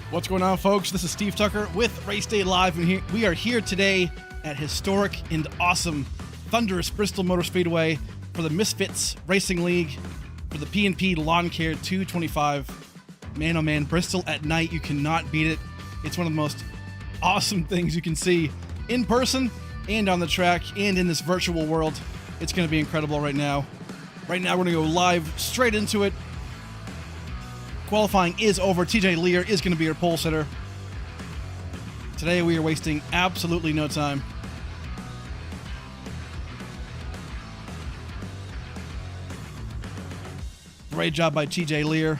What's going on, folks? This is Steve Tucker with Race Day Live, and we are here today at historic and awesome thunderous Bristol Motor Speedway for the Misfitz Racing League for the P&P Lawncare 225. Man, oh man, Bristol at night, you cannot beat it. It's one of the most awesome things you can see in person and on the track and in this virtual world. It's going to be incredible right now. Right now, we're going to go live straight into it. Qualifying is over. TJ Lear is going to be our pole sitter. Today we are wasting absolutely no time. Great job by TJ Lear.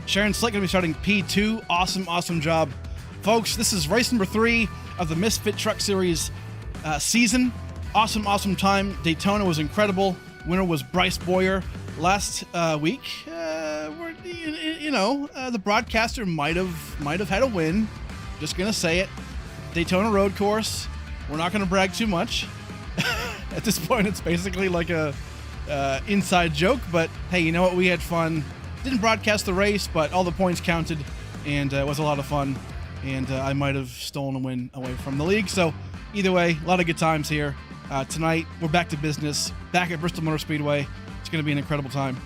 Sharon Slick going to be starting P2. Awesome job. Folks, this is race number 3 of the Misfit Truck Series season. Awesome time. Daytona was incredible. Winner was Bryce Boyer. Last week, the broadcaster might have had a win. Just gonna say it. Daytona road course. We're not gonna brag too much. At this point, it's basically like a inside joke. But hey, you know what? We had fun. Didn't broadcast the race, but all the points counted, and it was a lot of fun. And I might have stolen a win away from the league. So either way, a lot of good times here. Tonight, we're back to business, back at Bristol Motor Speedway. It's going to be an incredible time.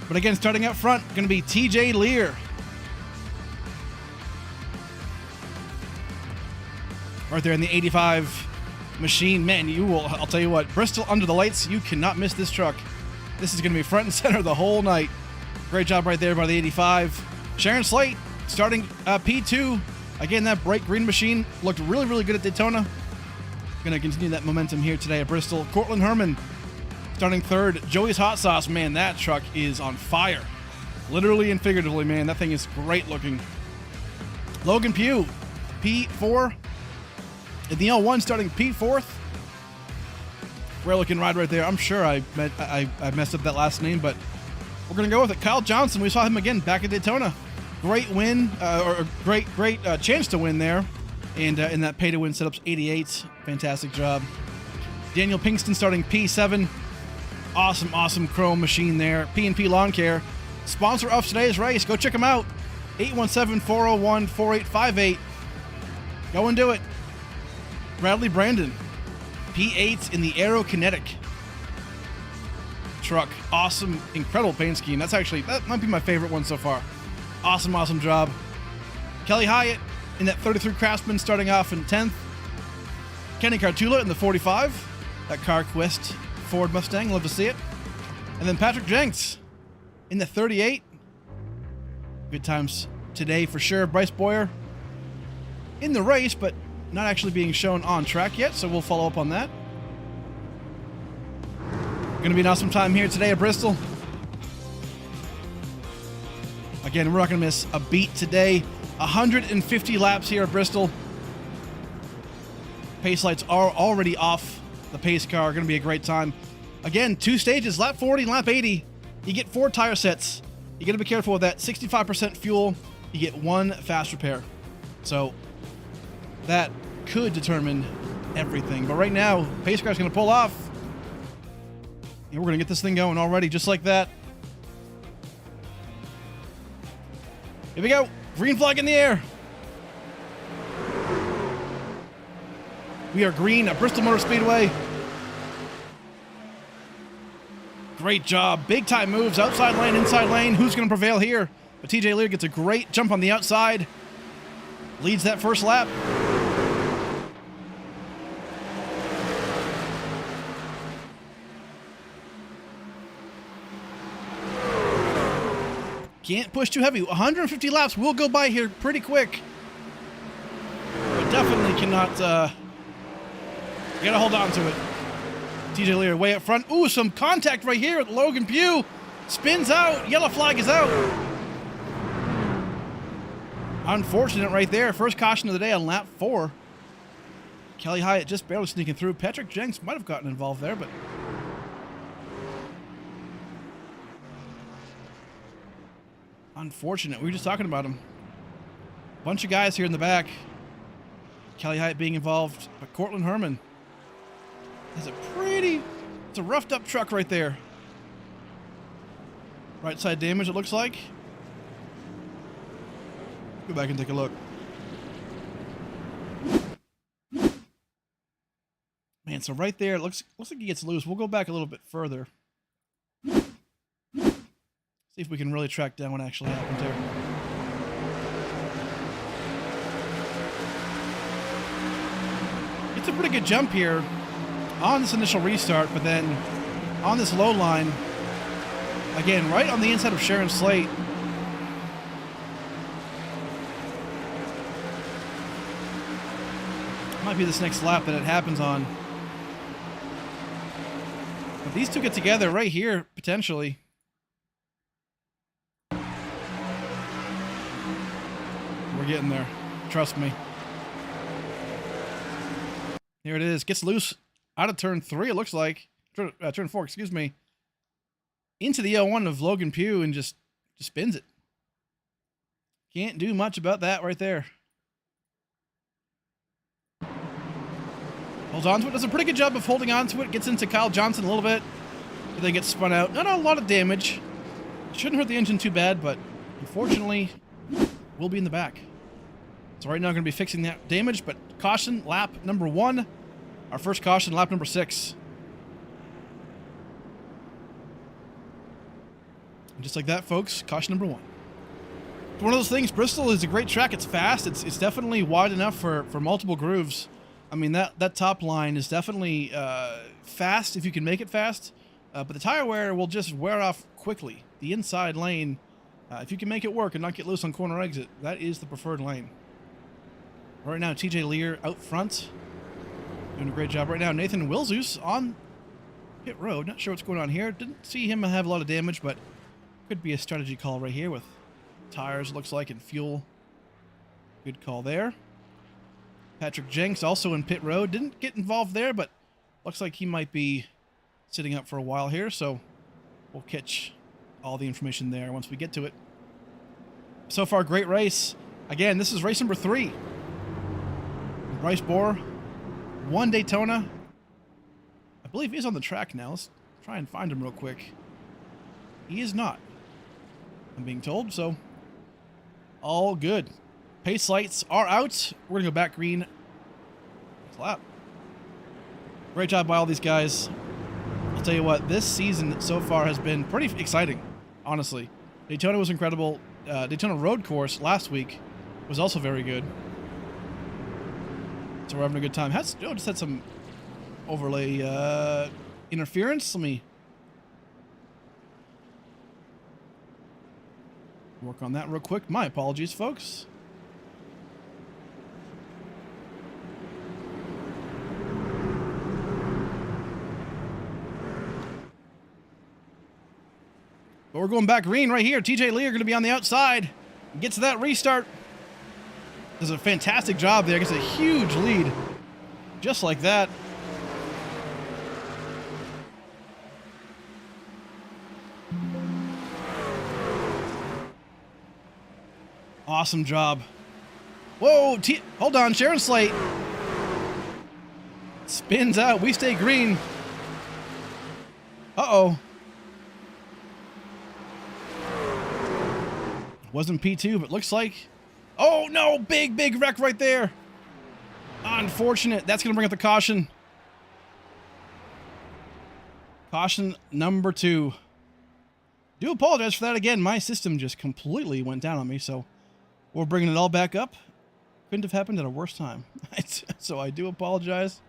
But again, starting out front, going to be TJ Lear. Right there in the 85 machine. Man, I'll tell you what, Bristol under the lights, you cannot miss this truck. This is going to be front and center the whole night. Great job right there by the 85. Sharon Slate starting P2. Again, that bright green machine looked really good at Daytona. Going to continue that momentum here today at Bristol. Cortland Herman starting third. Joey's Hot Sauce. Man, that truck is on fire. Literally and figuratively, man. That thing is great looking. Logan Pugh, P4. And the L1 starting P4th. Rare looking ride right there. I'm sure I messed up that last name, but we're going to go with it. Kyle Johnson, we saw him again back at Daytona. Great win, or great chance to win there. And in that pay to win setups 88. Fantastic job. Daniel Pinkston starting P7. Awesome chrome machine there. P&P Lawn Care. Sponsor of today's race. Go check them out. 817-401-4858. Go and do it. Bradley Brandon. P8 in the Aerokinetic truck. Awesome, incredible paint scheme. That might be my favorite one so far. Awesome job. Kelly Hyatt in that 33 Craftsman starting off in 10th. Kenny Cartula in the 45. That CarQuest Ford Mustang. Love to see it. And then Patrick Jenks in the 38. Good times today for sure. Bryce Boyer in the race, but not actually being shown on track yet, so we'll follow up on that. Going to be an awesome time here today at Bristol. Again, we're not going to miss a beat today. 150 laps here at Bristol. Pace lights are already off the pace car. Going to be a great time. Again, 2 stages, lap 40 and lap 80. You get 4 tire sets. You got to be careful with that. 65% fuel. You get 1 fast repair. So that could determine everything. But right now, pace car's going to pull off. And we're going to get this thing going already, just like that. Here we go. Green flag in the air. We are green at Bristol Motor Speedway. Great job. Big time moves. Outside lane, inside lane. Who's going to prevail here? But TJ Lear gets a great jump on the outside. Leads that first lap. Can't push too heavy. 150 laps will go by here pretty quick. But definitely cannot, you gotta hold on to it. TJ Lear way up front. Ooh, some contact right here with Logan Pugh. Spins out. Yellow flag is out. Unfortunate right there. First caution of the day on lap 4. Kelly Hyatt just barely sneaking through. Patrick Jenks might have gotten involved there, but unfortunate. We were just talking about him. Bunch of guys here in the back. Kelly Hyatt being involved, but Cortland Herman has it's a roughed up truck right there. Right side damage, it looks like. Go back and take a look. Man, so right there, it looks like he gets loose. We'll go back a little bit further. See if we can really track down what actually happened here. It's a pretty good jump here on this initial restart, but then on this low line, again, right on the inside of Sharon Slate. Might be this next lap that it happens on. But these two get together right here, potentially. We're getting there. Trust me. Here it is. Gets loose out of turn 3, it looks like. Turn 4, excuse me. Into the L1 of Logan Pugh and just spins it. Can't do much about that right there. Holds on to it. Does a pretty good job of holding on to it. Gets into Kyle Johnson a little bit. But then gets spun out. Not a lot of damage. Shouldn't hurt the engine too bad, but unfortunately, will be in the back. So right now, I'm going to be fixing that damage, but caution, lap number 1. Our first caution, lap number 6. And just like that, folks, caution number 1. It's one of those things. Bristol is a great track. It's fast. It's definitely wide enough for multiple grooves. I mean, that top line is definitely fast if you can make it fast. But the tire wear will just wear off quickly. The inside lane, if you can make it work and not get loose on corner exit, that is the preferred lane. Right now, TJ Lear out front. Doing a great job right now. Nathan Wilzus on pit road. Not sure what's going on here. Didn't see him have a lot of damage, but could be a strategy call right here with tires, looks like, and fuel. Good call there. Patrick Jenks also in pit road. Didn't get involved there, but looks like he might be sitting up for a while here, so we'll catch all the information there once we get to it. So far, great race. Again, this is race number 3. Bryce Bohr, 1 Daytona. I believe he's on the track now. Let's try and find him real quick. He is not, I'm being told, so all good. Pace lights are out. We're going to go back green. Next lap. Great job by all these guys. I'll tell you what, this season so far has been pretty exciting, honestly. Daytona was incredible. Daytona Road Course last week was also very good. So we're having a good time. Just had some overlay interference. Let me work on that real quick. My apologies, folks. But we're going back green right here. TJ Lear going to be on the outside. Gets to that restart. Does a fantastic job there. Gets a huge lead. Just like that. Awesome job. Whoa, hold on, Sharon Slate. Spins out. We stay green. Uh-oh. Wasn't P2, but looks like... Oh, no! Big wreck right there! Unfortunate. That's going to bring up the caution. Caution number 2. Do apologize for that again. My system just completely went down on me, so we're bringing it all back up. Couldn't have happened at a worse time. So I do apologize.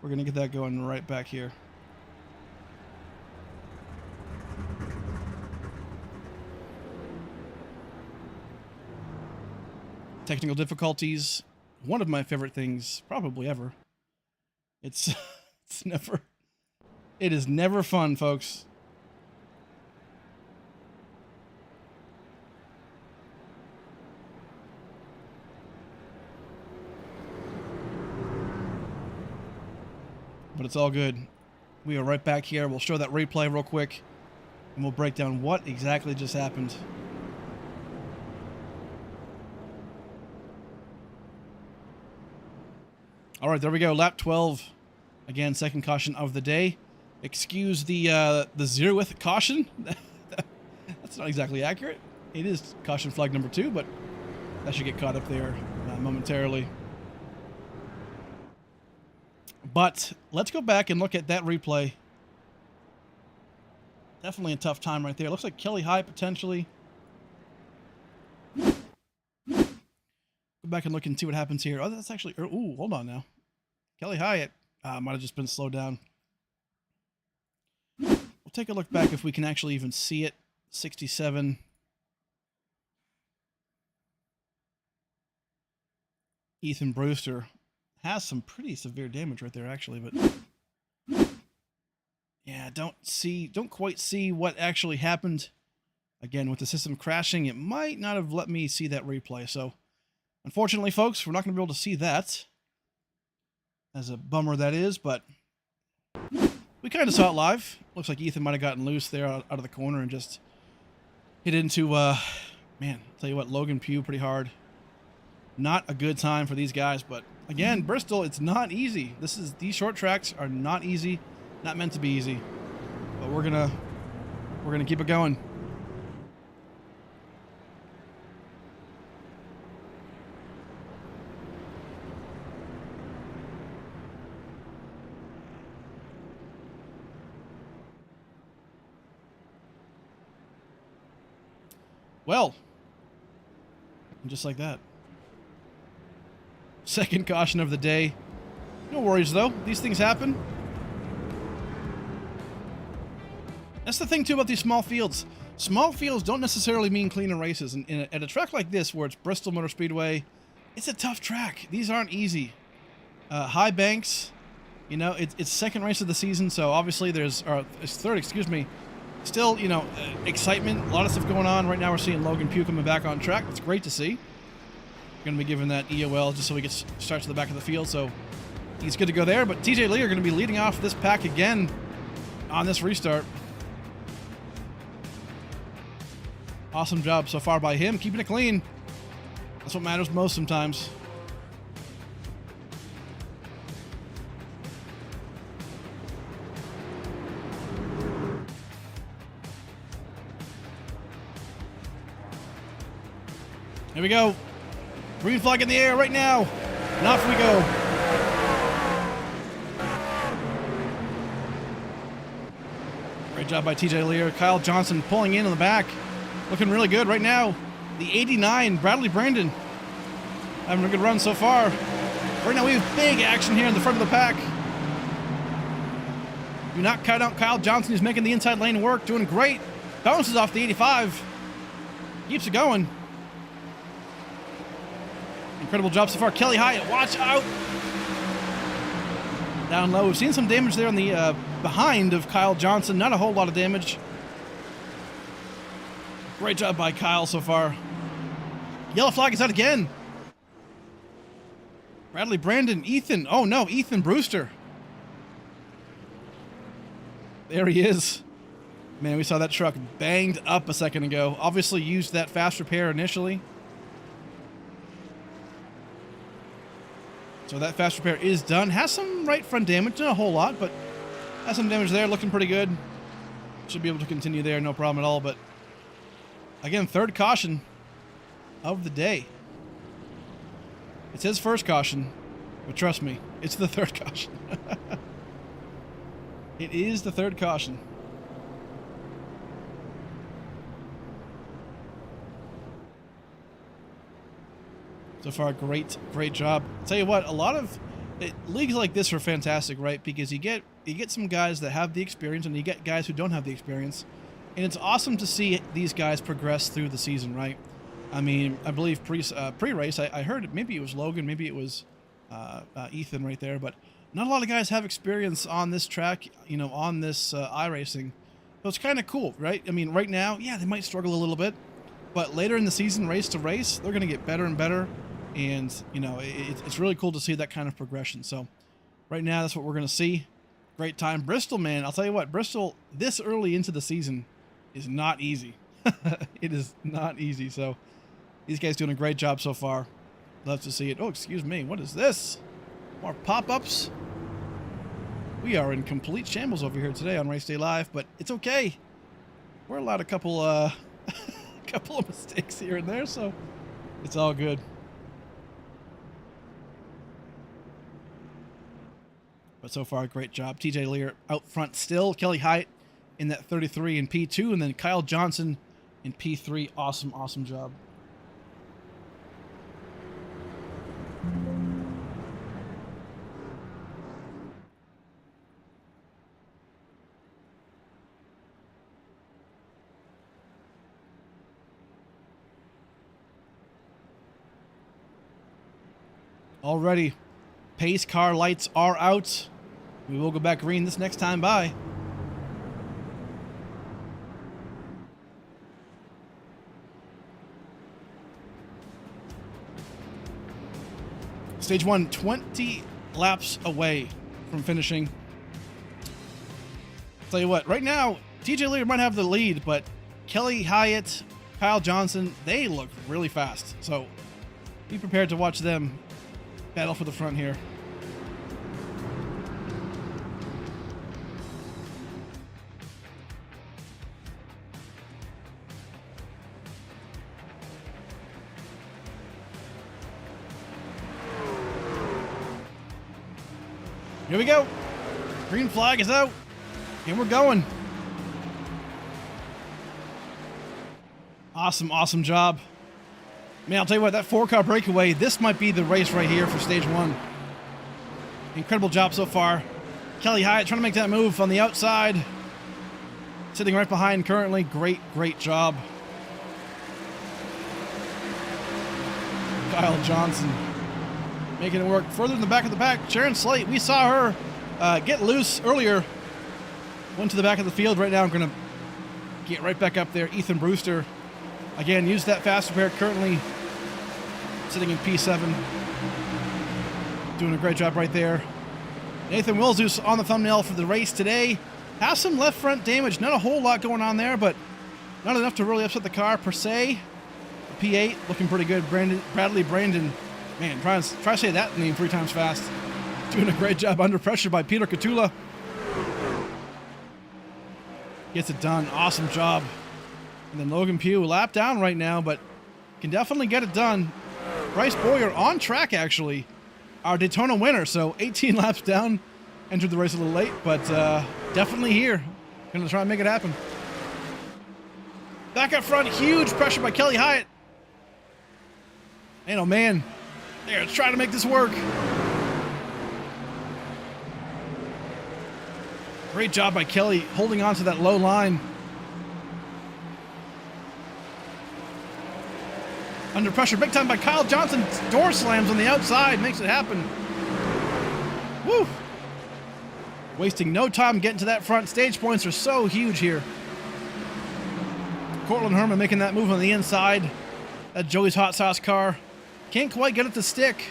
We're going to get that going right back here. Technical difficulties, one of my favorite things probably ever. It is never fun, folks. But it's all good. We are right back here. We'll show that replay real quick, and we'll break down what exactly just happened. All right, there we go. Lap 12. Again, second caution of the day. Excuse the 0th caution. That's not exactly accurate. It is caution flag number 2, but that should get caught up there momentarily. But let's go back and look at that replay. Definitely a tough time right there. Looks like Kelly High potentially. Go back and look and see what happens here. Oh, that's actually... Ooh, hold on now. Kelly Hyatt might have just been slowed down. We'll take a look back if we can actually even see it. 67. Ethan Brewster has some pretty severe damage right there, actually, but yeah, don't quite see what actually happened. Again, with the system crashing, it might not have let me see that replay. So, unfortunately, folks, we're not going to be able to see that. As a bummer that is, but we kind of saw it live. Looks like Ethan might have gotten loose there out of the corner and just hit into, man, I'll tell you what, Logan Pugh pretty hard. Not a good time for these guys, but again, Bristol, it's not easy. These short tracks are not easy, not meant to be easy. But we're gonna keep it going. Well, just like that. Second caution of the day. No worries, though. These things happen. That's the thing, too, about these small fields. Small fields don't necessarily mean cleaner races. And at a track like this, where it's Bristol Motor Speedway, it's a tough track. These aren't easy. High banks, you know, it's second race of the season, so obviously it's third, excuse me. Still, you know, excitement, a lot of stuff going on. Right now we're seeing Logan Pugh coming back on track. It's great to see. Going to be giving that EOL just so he gets starts to the back of the field, so he's good to go there. But TJ Lee are going to be leading off this pack again on this restart. Awesome job so far by him, keeping it clean. That's what matters most sometimes. Here we go. Green flag in the air right now. And off we go. Great job by TJ Lear. Kyle Johnson pulling in on the back. Looking really good right now. The 89, Bradley Brandon. Having a good run so far. Right now we have big action here in the front of the pack. Do not cut out Kyle Johnson. He's making the inside lane work. Doing great. Bounces off the 85. Keeps it going. Incredible job so far. Kelly Hyatt, watch out. Down low. We've seen some damage there on the behind of Kyle Johnson. Not a whole lot of damage. Great job by Kyle so far. Yellow flag is out again. Bradley Brandon, Ethan. Oh no, Ethan Brewster. There he is. Man, we saw that truck banged up a second ago. Obviously used that fast repair initially. So that fast repair is done. Has some right front damage, not a whole lot, but has some damage there, looking pretty good. Should be able to continue there, no problem at all. But again, third caution of the day. It says first caution, but trust me, it's the third caution. It is the third caution. So far, great job. I'll tell you what, a lot of leagues like this are fantastic, right? Because you get some guys that have the experience, and you get guys who don't have the experience, and it's awesome to see these guys progress through the season, right? I mean, I believe pre-race, I heard maybe it was Logan, maybe it was Ethan right there, but not a lot of guys have experience on this track, you know, on this iRacing. So it's kind of cool, right? I mean, right now, yeah, they might struggle a little bit, but later in the season, race to race, they're going to get better and better. And, you know, it's really cool to see that kind of progression. So right now, that's what we're going to see. Great time. Bristol, man, I'll tell you what, Bristol this early into the season is not easy. It is not easy. So these guys doing a great job so far. Love to see it. Oh, excuse me. What is this? More pop-ups. We are in complete shambles over here today on Race Day Live, but it's okay. We're allowed a couple couple of mistakes here and there, so it's all good. But so far, great job. TJ Lear out front still. Kelly Hyatt in that 33 in P2, and then Kyle Johnson in P3. Awesome, awesome job. Already, pace car lights are out. We will go back green this next time by. Stage 1, 20 laps away from finishing. Tell you what, right now, TJ Lear might have the lead, but Kelly Hyatt, Kyle Johnson, they look really fast. So be prepared to watch them battle for the front here. Here we go. Green flag is out. And we're going. Awesome, awesome job. Man, I'll tell you what, that 4-car breakaway, this might be the race right here for stage 1. Incredible job so far. Kelly Hyatt trying to make that move on the outside. Sitting right behind currently. Great, great job. Kyle Johnson making it work. Further in the back of the pack, Sharon Slate, we saw her get loose earlier. Went to the back of the field. Right now I'm going to get right back up there. Ethan Brewster, again, used that fast repair, currently sitting in P7. Doing a great job right there. Nathan Wills, who's on the thumbnail for the race today, has some left front damage. Not a whole lot going on there, but not enough to really upset the car per se. The P8 looking pretty good. Bradley Brandon, man, try to say that name 3 times fast. Doing a great job under pressure by Peter Catula. Gets it done. Awesome job. And then Logan Pugh, lap down right now, but can definitely get it done. Bryce Boyer on track, actually. Our Daytona winner, so 18 laps down. Entered the race a little late, but definitely here. Gonna try and make it happen. Back up front, huge pressure by Kelly Hyatt. And oh man, they're trying to make this work. Great job by Kelly holding on to that low line. Under pressure, big time by Kyle Johnson. Door slams on the outside, makes it happen. Woo! Wasting no time getting to that front. Stage points are so huge here. Cortland Herman making that move on the inside. That Joey's Hot Sauce car. Can't quite get it to stick.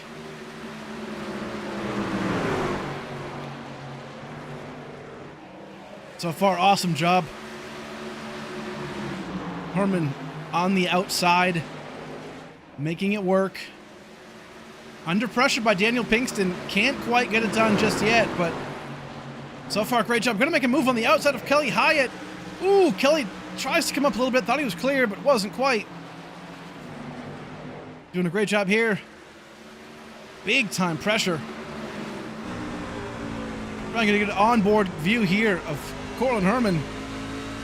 So far, awesome job. Herman on the outside, making it work. Under pressure by Daniel Pinkston. Can't quite get it done just yet, but so far, great job. Gonna make a move on the outside of Kelly Hyatt. Ooh, Kelly tries to come up a little bit. Thought he was clear, but wasn't quite. Doing a great job here. Big time pressure. Trying to get an onboard view here of Cortland Herman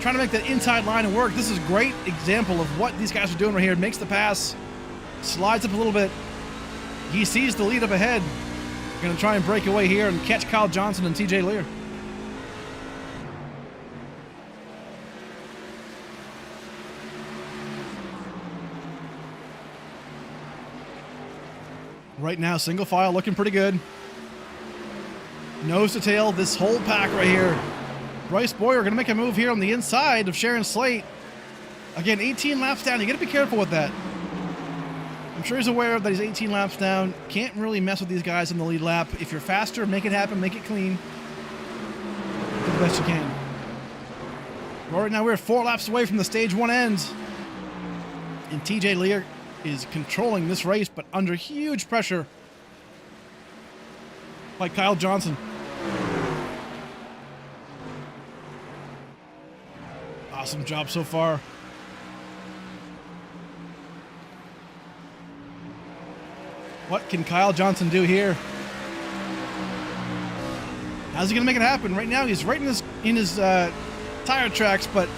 trying to make that inside line work. This is a great example of what these guys are doing right here. Makes the pass, slides up a little bit. He sees the lead up ahead. Going to try and break away here and catch Kyle Johnson and TJ Lear. Right now, single file looking pretty good. Nose to tail, this whole pack right here. Bryce Boyer going to make a move here on the inside of Sharon Slate. Again, 18 laps down. You got to be careful with that. I'm sure he's aware that he's 18 laps down. Can't really mess with these guys in the lead lap. If you're faster, make it happen, make it clean. Do the best you can. Well, right now, we're 4 laps away from the stage 1 end. And TJ Lear is controlling this race, but under huge pressure. Like Kyle Johnson. Awesome job so far. What can Kyle Johnson do here? How's he gonna make it happen? Right now, he's right in his tire tracks, but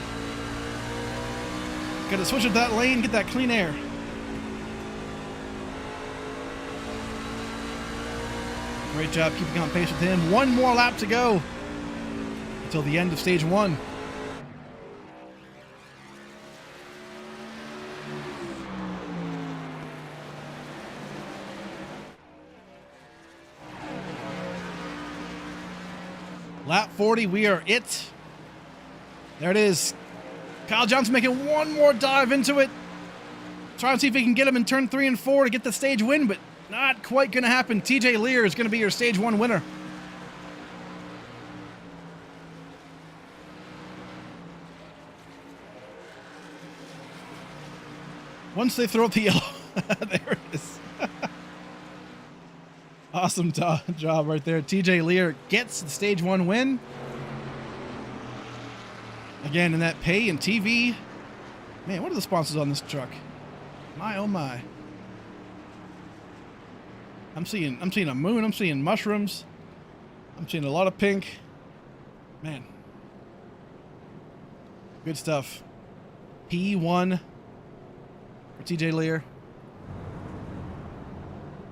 gotta switch up that lane, get that clean air. Great job keeping on pace with him. One more lap to go until the end of stage 1. Lap 40, we are it. There it is. Kyle Johnson making one more dive into it. Trying to see if he can get him in turn 3 and 4 to get the stage win, but not quite going to happen. TJ Lear is going to be your stage 1 winner. Once they throw up the yellow, there it is. Awesome job right there. TJ Lear gets the stage 1 win. Again, in that pay and TV. Man, what are the sponsors on this truck? My, oh my. I'm seeing a moon. I'm seeing mushrooms. I'm seeing a lot of pink. Man. Good stuff. P1 for TJ Lear.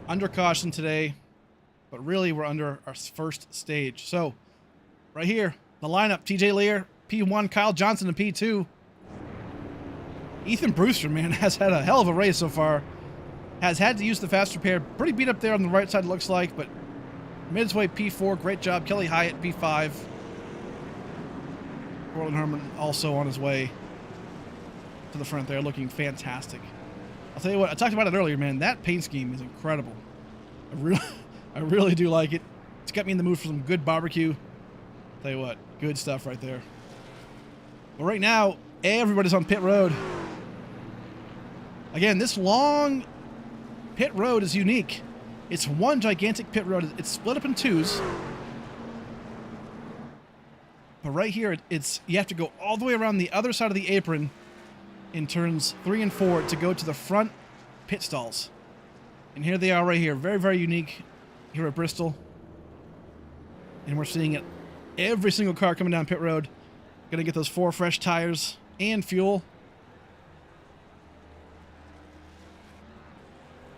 Under caution today, but really we're under our first stage. So, right here, the lineup, TJ Lear, P1, Kyle Johnson, and P2. Ethan Brewster, man, has had a hell of a race so far. Has had to use the faster pair. Pretty beat up there on the right side, it looks like, but midway P4, great job. Kelly Hyatt, P5. Corlin Herman also on his way to the front there, looking fantastic. I'll tell you what, I talked about it earlier, man. That paint scheme is incredible. I really do like it. It's got me in the mood for some good barbecue. I'll tell you what, good stuff right there. But right now, everybody's on pit road. Again, this long pit road is unique. It's one gigantic pit road. It's split up in twos. But right here, you have to go all the way around the other side of the apron in turns 3 and 4 to go to the front pit stalls. And here they are right here. Very, very unique here at Bristol. And we're seeing it. Every single car coming down pit road. Gonna get those 4 fresh tires and fuel.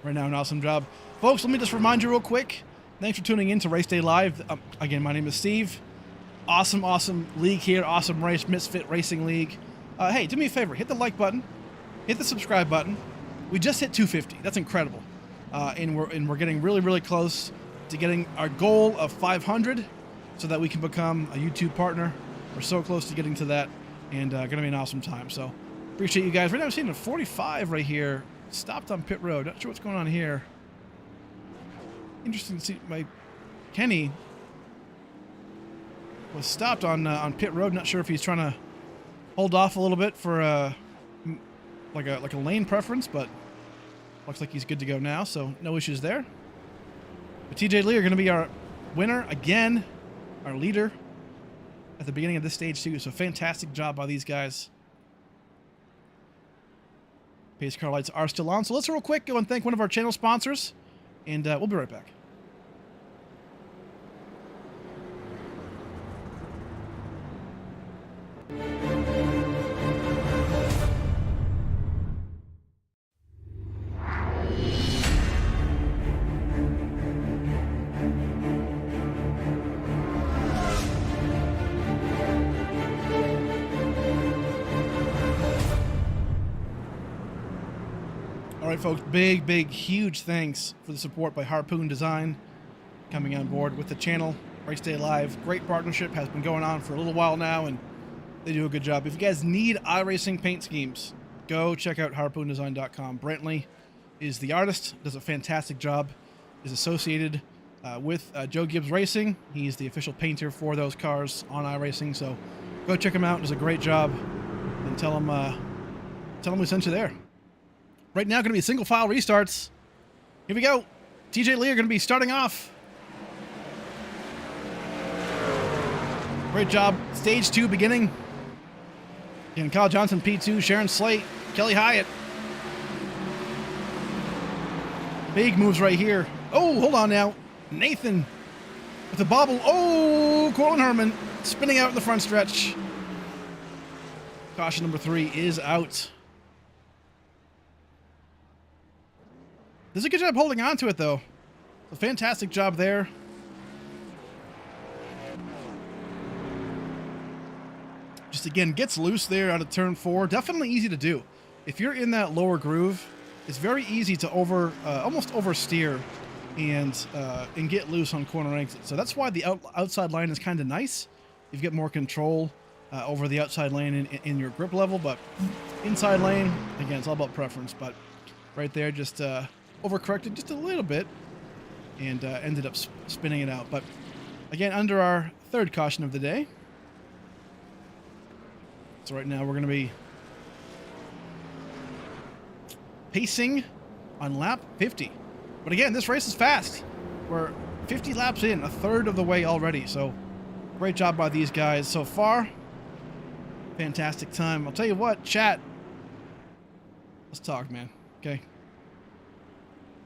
Right now, an awesome job. Folks, let me just remind you real quick. Thanks for tuning in to Race Day Live. Again, my name is Steve. Awesome league here. Awesome race, Misfit Racing League. Hey, do me a favor. Hit the like button. Hit the subscribe button. We just hit 250. That's incredible. And we're getting really, really close to getting our goal of 500 so that we can become a YouTube partner. We're so close to getting to that, and going to be an awesome time. So appreciate you guys. Right now I'm seeing a 45 right here. Stopped on pit road. Not sure what's going on here. Interesting to see. My Kenny was stopped on pit road. Not sure if he's trying to hold off a little bit for like a lane preference, but looks like he's good to go now. So no issues there. But TJ Lee are going to be our winner again, our leader at the beginning of this stage too. So fantastic job by these guys. Pace car lights are still on. So let's real quick go and thank one of our channel sponsors, and we'll be right back. All right, folks, big, huge thanks for the support by Harpoon Design coming on board with the channel. Race Day Live, great partnership, has been going on for a little while now, and they do a good job. If you guys need iRacing paint schemes, go check out harpoondesign.com. Brentley is the artist, does a fantastic job, is associated with Joe Gibbs Racing. He's the official painter for those cars on iRacing, so go check him out, does a great job, and tell him we sent you there. Right now, going to be single file restarts. Here we go. TJ Lee are going to be starting off. Great job. Stage 2 beginning. And Kyle Johnson, P2, Sharon Slate, Kelly Hyatt. Big moves right here. Oh, hold on now. Nathan with the bobble. Oh, Cortland Herman spinning out in the front stretch. Caution number 3 is out. Does a good job holding on to it, though. A fantastic job there. Just again, gets loose there out of turn 4. Definitely easy to do. If you're in that lower groove, it's very easy to almost oversteer and get loose on corner exit. So that's why the outside line is kind of nice. You get more control over the outside lane in your grip level, but inside lane, again, it's all about preference. But right there, just overcorrected just a little bit and ended up spinning it out. But again, under our 3rd caution of the day. So right now we're going to be pacing on lap 50. But again, this race is fast. We're 50 laps in, a third of the way already. So great job by these guys so far. Fantastic time. I'll tell you what, chat. Let's talk, man. Okay.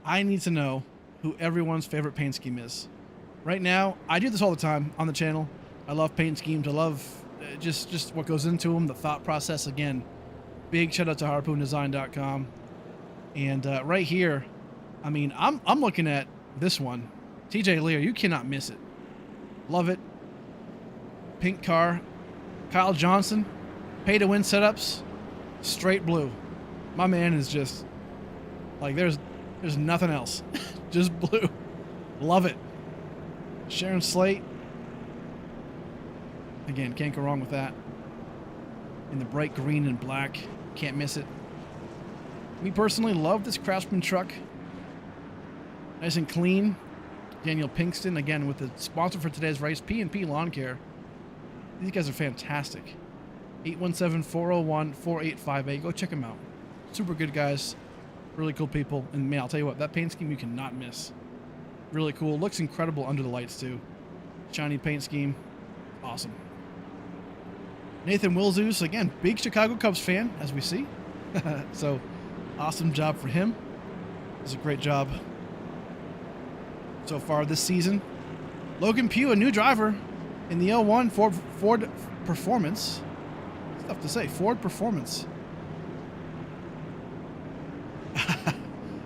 I need to know who everyone's favorite paint scheme is. Right now, I do this all the time on the channel. I love paint schemes. I love just what goes into them, the thought process. Again, big shout out to harpoondesign.com. And right here, I mean, I'm looking at this one. TJ Lear, you cannot miss it. Love it. Pink car. Kyle Johnson, pay to win setups, straight blue. My man is just like there's nothing else. Just blue. Love it. Sharon Slate. Again, can't go wrong with that. In the bright green and black. Can't miss it. Me personally love this Craftsman truck. Nice and clean. Daniel Pinkston, again, with the sponsor for today's race, P&P Lawncare. These guys are fantastic. 817-401-4858. Go check them out. Super good guys. Really cool people. And man, I'll tell you what, that paint scheme you cannot miss. Really cool. Looks incredible under the lights, too. Shiny paint scheme. Awesome. Nathan Wilzus, again, big Chicago Cubs fan, as we see. So, awesome job for him. It's a great job so far this season. Logan Pugh, a new driver in the L1 Ford Performance. Tough to say, Ford Performance.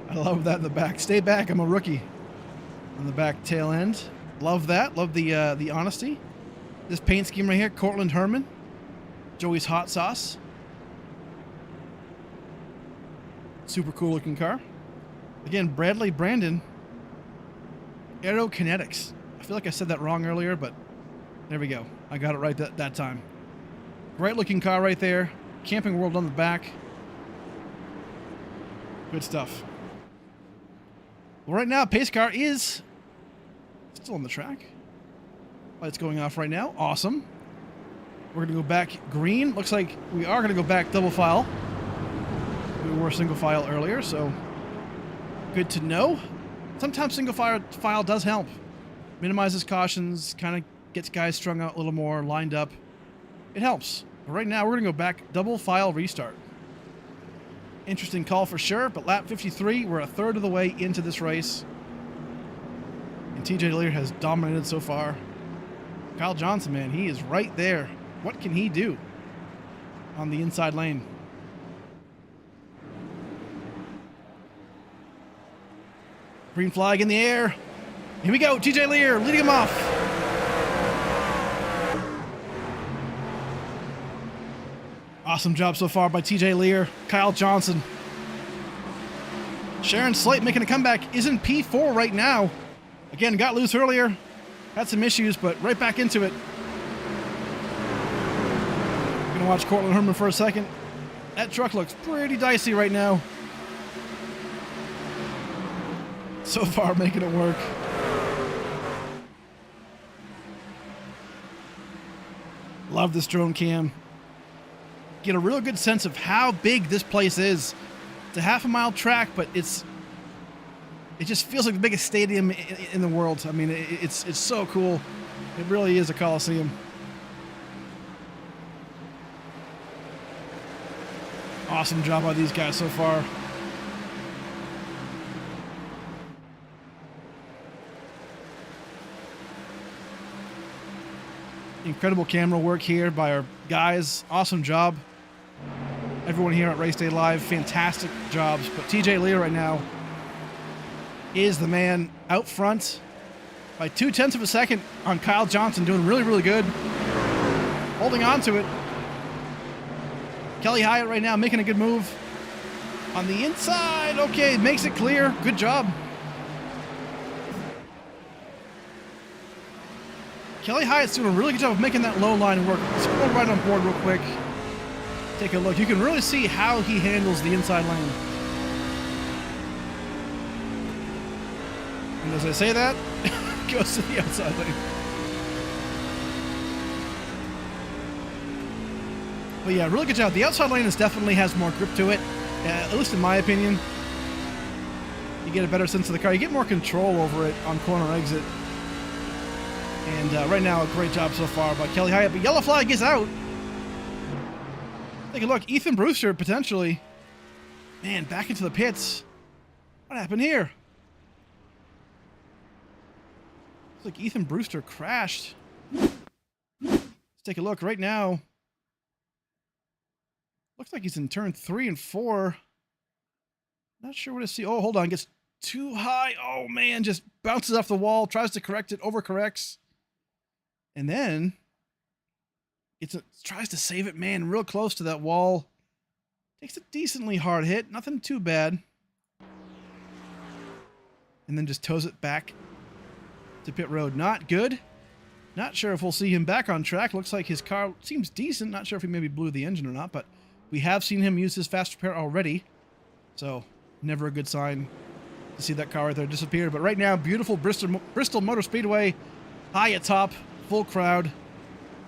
I love that in the back. Stay back, I'm a rookie. On the back tail end. Love that. Love the honesty. This paint scheme right here, Cortland Herman. Joey's Hot Sauce. Super cool looking car. Again, Bradley Brandon. Aerokinetics. I feel like I said that wrong earlier, but there we go. I got it right that time. Great looking car right there. Camping World on the back. Good stuff. Well, right now, pace car is still on the track. Lights going off right now. Awesome. We're going to go back green. Looks like we are going to go back double file. We were single file earlier, so good to know. Sometimes single file does help. Minimizes cautions, kind of gets guys strung out a little more, lined up. It helps. But right now, we're going to go back double file restart. Interesting call for sure, but lap 53, we're a third of the way into this race. And TJ Lear has dominated so far. Kyle Johnson, man, he is right there. What can he do on the inside lane? Green flag in the air. Here we go, TJ Lear leading him off. Awesome job so far by TJ Lear. Kyle Johnson. Sharon Slate making a comeback. Is in P4 right now. Again, got loose earlier. Had some issues, but right back into it. Gonna watch Cortland Herman for a second. That truck looks pretty dicey right now. So far, making it work. Love this drone cam. Get a real good sense of how big this place is. It's a half-a-mile track, but it just feels like the biggest stadium in the world. I mean, it's so cool. It really is a coliseum. Awesome job by these guys so far. Incredible camera work here by our guys. Awesome job. Everyone here at Race Day Live, fantastic jobs. But TJ Lear right now is the man out front by 0.2 of a second on Kyle Johnson, doing really, really good. Holding on to it. Kelly Hyatt right now making a good move. On the inside, okay, makes it clear. Good job. Kelly Hyatt's doing a really good job of making that low line work. Let's go right on board real quick. Take a look. You can really see how he handles the inside lane. And as I say that, goes to the outside lane. But yeah, really good job. The outside lane definitely has more grip to it, at least in my opinion. You get a better sense of the car. You get more control over it on corner exit. And right now, a great job so far by Kelly Hyatt. But yellow flag is out. Take a look. Ethan Brewster, potentially. Man, back into the pits. What happened here? Looks like Ethan Brewster crashed. Let's take a look right now. Looks like he's in turn 3 and 4. Not sure what to see. Oh, hold on. Gets too high. Oh, man. Just bounces off the wall. Tries to correct it. Overcorrects. And then tries to save it. Man, real close to that wall. Takes a decently hard hit. Nothing too bad. And then just tows it back to pit road. Not good. Not sure if we'll see him back on track. Looks like his car seems decent. Not sure if he maybe blew the engine or not, but we have seen him use his fast repair already. So, never a good sign to see that car right there disappear. But right now, beautiful Bristol Motor Speedway, high atop, full crowd.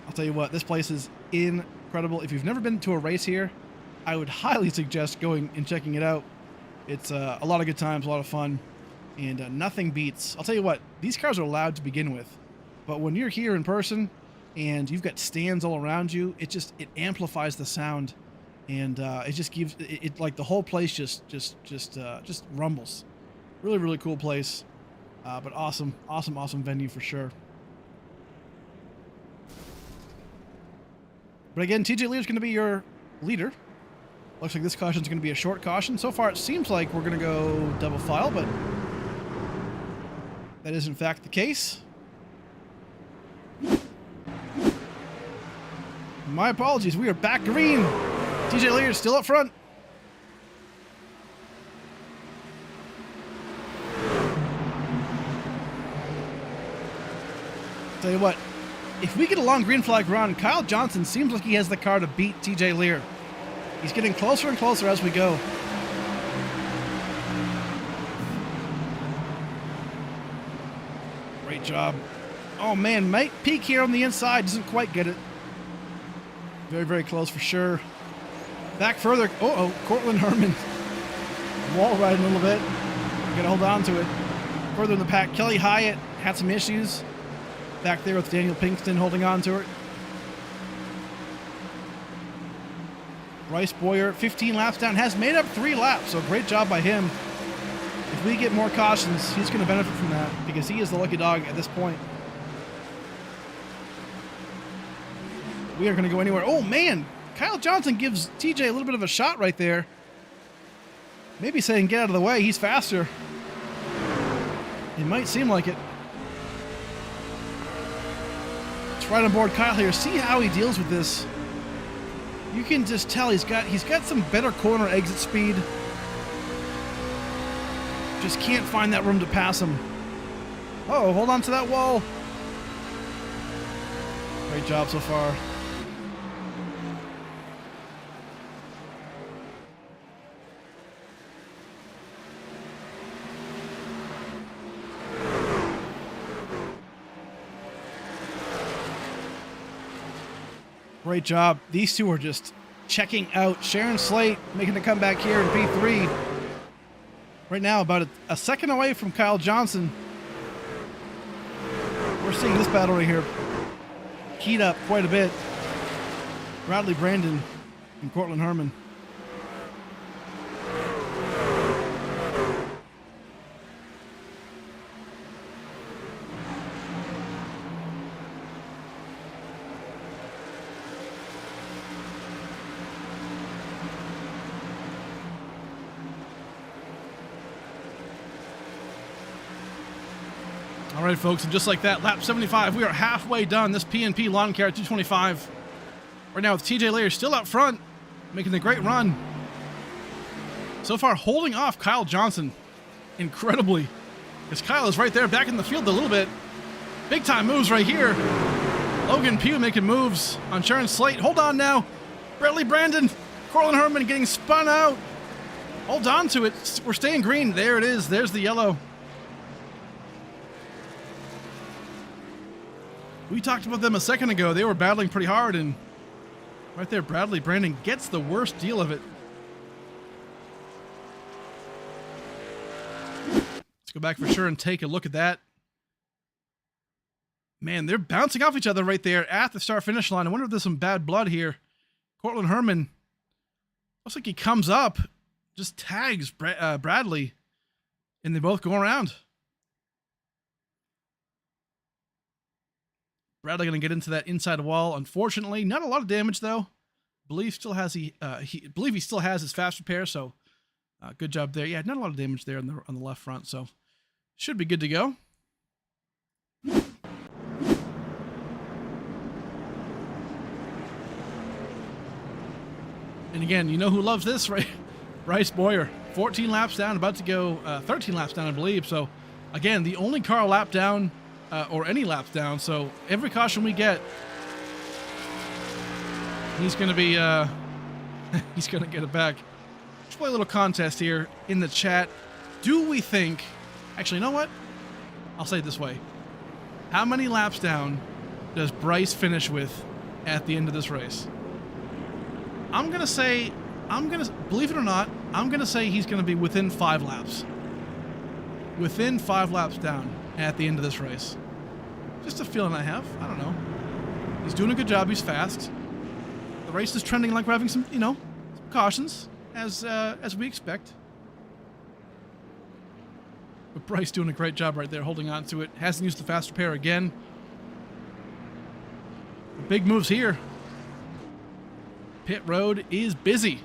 I'll tell you what, this place is incredible. If you've never been to a race here, I would highly suggest going and checking it out. It's a lot of good times, a lot of fun, and nothing beats. I'll tell you what, these cars are loud to begin with, but when you're here in person and you've got stands all around you, it amplifies the sound. And it just gives it like the whole place just rumbles. Really, really cool place, but awesome venue for sure. But again, TJ Lear's going to be your leader. Looks like this caution is going to be a short caution. So far, it seems like we're going to go double file, but that is in fact the case. My apologies. We are back green. TJ Lear is still up front. Tell you what, if we get a long green flag run, Kyle Johnson seems like he has the car to beat TJ Lear. He's getting closer and closer as we go. Great job. Oh man, might peak here on the inside, doesn't quite get it. Very, very close for sure. Back further. Uh-oh, Cortland Herman. Wall riding a little bit. Gotta hold on to it. Further in the pack, Kelly Hyatt had some issues. Back there with Daniel Pinkston holding on to it. Bryce Boyer, 15 laps down, has made up 3 laps, so great job by him. If we get more cautions, he's going to benefit from that because he is the lucky dog at this point. We aren't going to go anywhere. Oh, man. Kyle Johnson gives TJ a little bit of a shot right there. Maybe saying get out of the way. He's faster. It might seem like it. It's right on board Kyle here. See how he deals with this. You can just tell he's got some better corner exit speed. Just can't find that room to pass him. Oh, hold on to that wall. Great job so far. Great job. These two are just checking out. Sharon Slate making a comeback here in P3. Right now, about a second away from Kyle Johnson. We're seeing this battle right here heat up quite a bit. Bradley Brandon and Cortland Herman. right, folks, and just like that, lap 75, we are halfway done this P&P Lawncare 225. Right now with TJ Lear still out front, making a great run. So far, holding off Kyle Johnson incredibly, because Kyle is right there back in the field a little bit. Big time moves right here. Logan Pugh making moves on Sharon Slate. Hold on now. Bradley Brandon, Corlin Herman getting spun out. Hold on to it. We're staying green. There it is. There's the yellow. We talked about them a second ago. They were battling pretty hard, and right there, Bradley Brandon gets the worst deal of it. Let's go back for sure and take a look at that. Man, they're bouncing off each other right there at the start-finish line. I wonder if there's some bad blood here. Cortland Herman, looks like he comes up, just tags Bradley, and they both go around. Bradley going to get into that inside wall. Unfortunately, not a lot of damage though. Believe he still has his fast repair, so good job there. Yeah, not a lot of damage there on the left front, so should be good to go. And again, you know who loves this, right? Bryce Boyer, 14 laps down, about to go 13 laps down, I believe. So again, the only car lap down. Or any laps down, so every caution we get, he's going to be, he's going to get it back. Let's play a little contest here in the chat. Do we think, actually, you know what? I'll say it this way. How many laps down does Bryce finish with at the end of this race? I'm going to believe it or not, I'm going to say he's going to be within 5 laps. Within 5 laps down at the end of this race. Just a feeling I have. I don't know. He's doing a good job. He's fast. The race is trending like we're having some, some cautions, as we expect. But Bryce doing a great job right there, holding on to it. Hasn't used the fast repair again. Big moves here. Pit road is busy.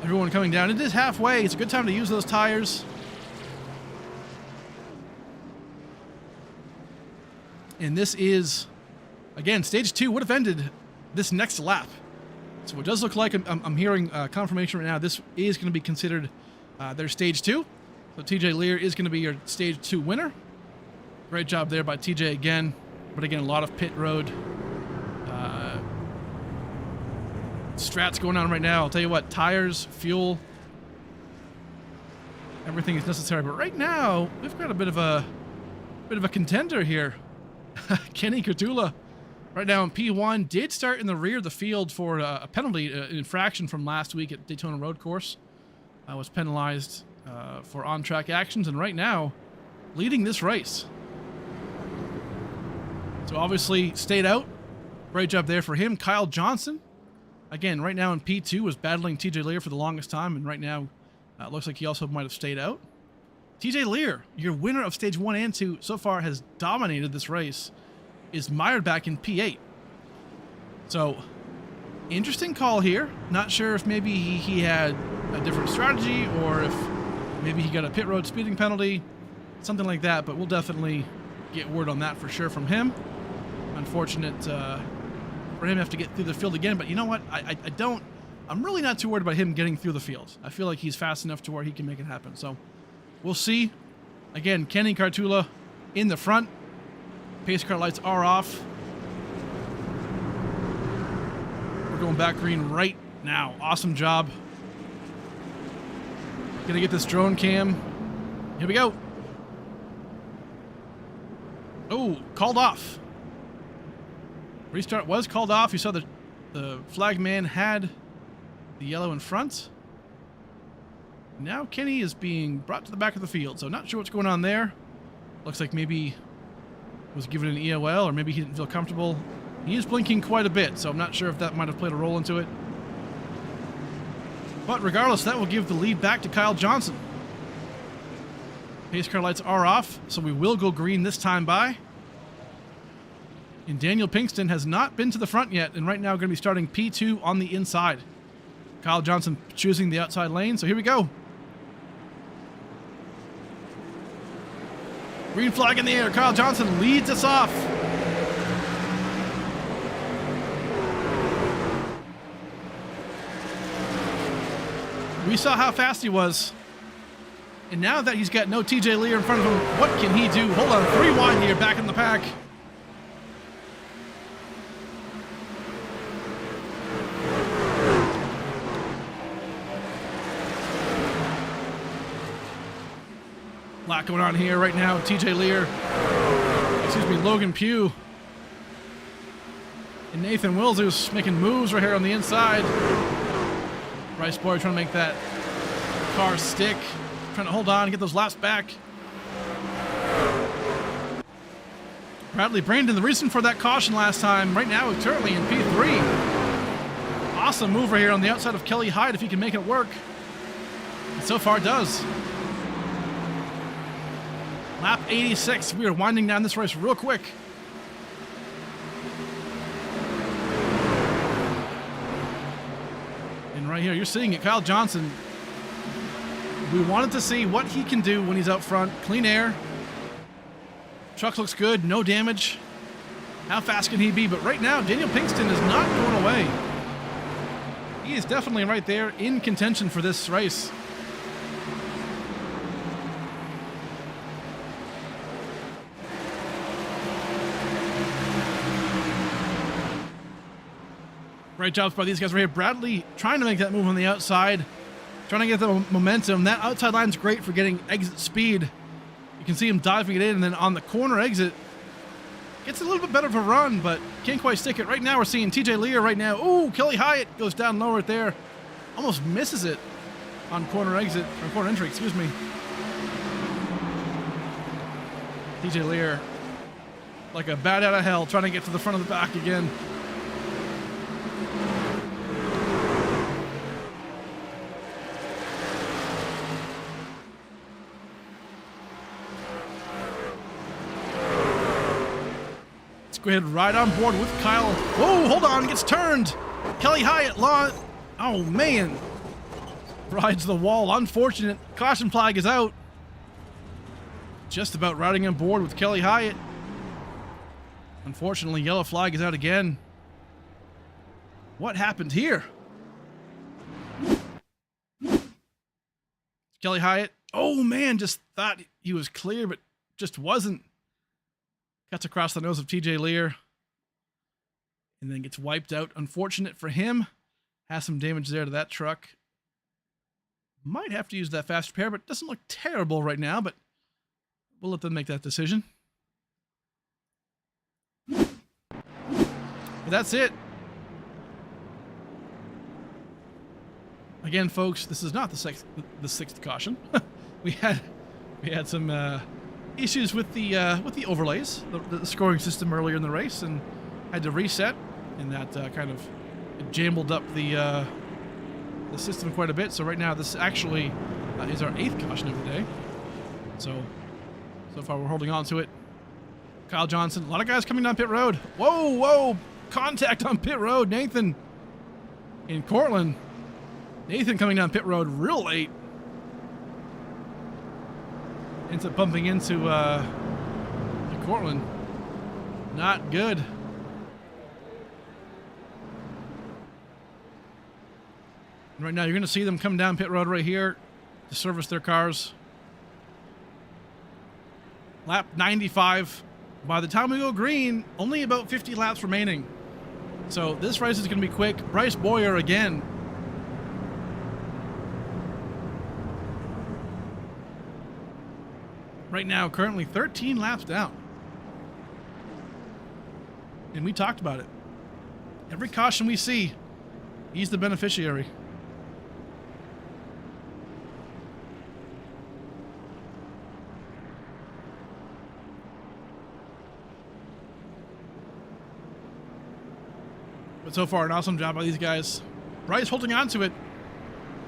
Everyone coming down. It is halfway. It's a good time to use those tires. And this is, again, stage 2 would have ended this next lap. So it does look like, I'm hearing confirmation right now, this is going to be considered their stage 2. So TJ Lear is going to be your stage 2 winner. Great job there by TJ again. But again, a lot of pit road strats going on right now. I'll tell you what, tires, fuel, everything is necessary. But right now, we've got a bit of a contender here. Kenny Cardula, right now in P1, did start in the rear of the field for a penalty, an infraction from last week at Daytona Road Course. Was penalized for on-track actions, and right now, leading this race. So obviously, stayed out. Great job there for him. Kyle Johnson, again, right now in P2, was battling TJ Lear for the longest time, and right now, it looks like he also might have stayed out. TJ Lear, your winner of stage 1 and 2 so far, has dominated this race, is mired back in P8. So, interesting call here. Not sure if maybe he had a different strategy or if maybe he got a pit road speeding penalty, something like that, but we'll definitely get word on that for sure from him. Unfortunate for him to have to get through the field again, but you know what? I'm really not too worried about him getting through the field. I feel like he's fast enough to where he can make it happen. So, we'll see. Again, Kenny Cardula in the front. Pace car lights are off. We're going back green right now. Awesome job. Gonna get this drone cam. Here we go. Oh, called off. Restart was called off. You saw the flag man had the yellow in front. Now Kenny is being brought to the back of the field, so not sure what's going on there. Looks like maybe was given an EOL, or maybe he didn't feel comfortable. He is blinking quite a bit, so I'm not sure if that might have played a role into it. But regardless, that will give the lead back to Kyle Johnson. Pace car lights are off, so we will go green this time by. And Daniel Pinkston has not been to the front yet, and right now going to be starting P2 on the inside. Kyle Johnson choosing the outside lane, so here we go. Green flag in the air. Kyle Johnson leads us off. We saw how fast he was. And now that he's got no TJ Lear in front of him, what can he do? Hold on, 3 wide here, back in the pack. A lot going on here right now. TJ Lear, Logan Pugh. And Nathan Wills, who's making moves right here on the inside. Bryce Boyer trying to make that car stick. Trying to hold on and get those laps back. Bradley Brandon, the reason for that caution last time, right now currently in P3. Awesome move right here on the outside of Kelly Hyde if he can make it work. And so far does. Lap 86. We are winding down this race real quick. And right here, you're seeing it. Kyle Johnson. We wanted to see what he can do when he's out front. Clean air. Truck looks good. No damage. How fast can he be? But right now, Daniel Pinkston is not going away. He is definitely right there in contention for this race. Great jobs by these guys right here. Bradley trying to make that move on the outside. Trying to get the momentum. That outside line's great for getting exit speed. You can see him diving it in, and then on the corner exit, gets a little bit better of a run, but can't quite stick it. Right now we're seeing TJ Lear right now. Ooh, Kelly Hyatt goes down low right there. Almost misses it on corner exit, or corner entry, excuse me. TJ Lear, like a bat out of hell, trying to get to the front of the back again. Go ahead, ride on board with Kyle. Whoa, hold on, gets turned. Kelly Hyatt, oh man. Rides the wall, unfortunate. Caution flag is out. Just about riding on board with Kelly Hyatt. Unfortunately, yellow flag is out again. What happened here? Kelly Hyatt, oh man, just thought he was clear, but just wasn't. Cuts across the nose of TJ Lear. And then gets wiped out. Unfortunate for him. Has some damage there to that truck. Might have to use that fast repair, but it doesn't look terrible right now, but we'll let them make that decision. But that's it. Again, folks, this is not the sixth caution. we had some issues with the overlays, the scoring system earlier in the race, and had to reset, and that kind of jambled up the system quite a bit. So right now, this actually is our 8th caution of the day. So far we're holding on to it. Kyle Johnson, a lot of guys coming down pit road. Whoa, contact on pit road. Nathan in Cortland. Nathan coming down pit road real late. Ends up bumping into Cortland. Not good. And right now, you're going to see them come down pit road right here to service their cars. Lap 95. By the time we go green, only about 50 laps remaining. So this race is going to be quick. Bryce Boyer again. Right now, currently 13 laps down. And we talked about it. Every caution we see, he's the beneficiary. But so far, an awesome job by these guys. Bryce holding on to it.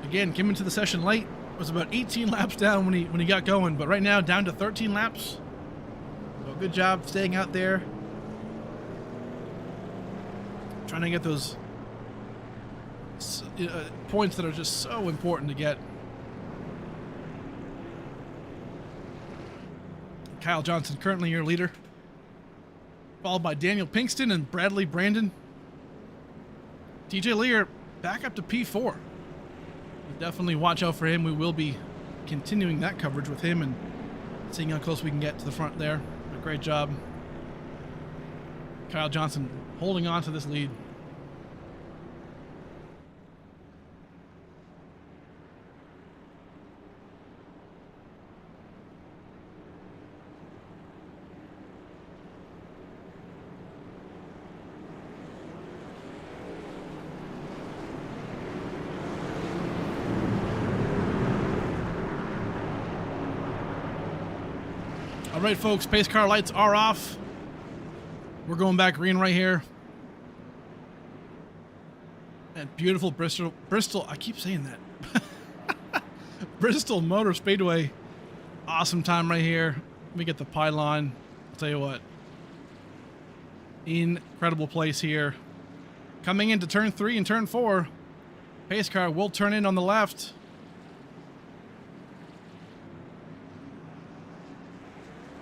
Again, came into the session late. Was about 18 laps down when he got going, but right now down to 13 laps. So good job staying out there. Trying to get those points that are just so important to get. Kyle Johnson currently your leader, followed by Daniel Pinkston and Bradley Brandon. TJ Lear back up to P4. Definitely watch out for him. We will be continuing that coverage with him and seeing how close we can get to the front there. But great job. Kyle Johnson holding on to this lead. All right, folks, pace car lights are off. We're going back green right here. That beautiful Bristol, I keep saying that. Bristol Motor Speedway. Awesome time right here. Let me get the pylon. I'll tell you what. Incredible place here. Coming into turn 3 and turn 4. Pace car will turn in on the left.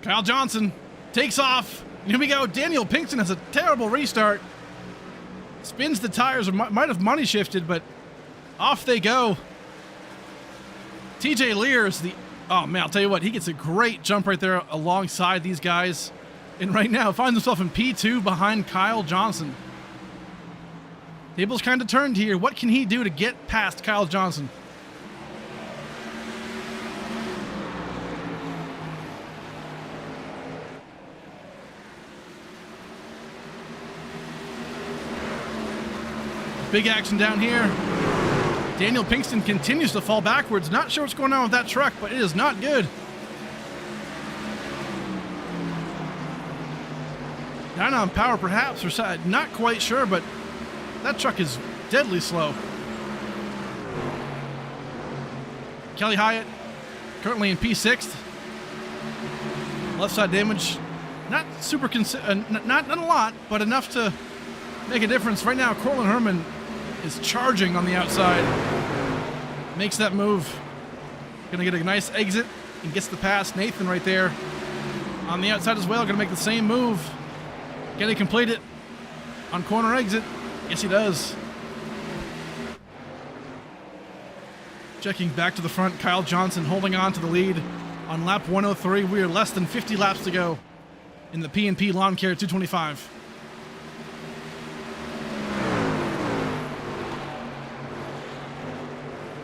Kyle Johnson takes off. Here we go. Daniel Pinkston has a terrible restart. Spins the tires, or might have money shifted, but off they go. TJ Lear is the... Oh, man, I'll tell you what. He gets a great jump right there alongside these guys. And right now finds himself in P2 behind Kyle Johnson. Table's kind of turned here. What can he do to get past Kyle Johnson? Big action down here. Daniel Pinkston continues to fall backwards. Not sure what's going on with that truck, but it is not good. Down on power perhaps, or not quite sure, but that truck is deadly slow. Kelly Hyatt currently in P6th. Left side damage, not super, not a lot, but enough to make a difference. Right now, Cortland Herman is charging on the outside. Makes that move. Gonna get a nice exit and gets the pass. Nathan right there on the outside as well. Gonna make the same move. Can he complete it on corner exit? Yes, he does. Checking back to the front, Kyle Johnson holding on to the lead on lap 103. We are less than 50 laps to go in the P&P Lawncare 225.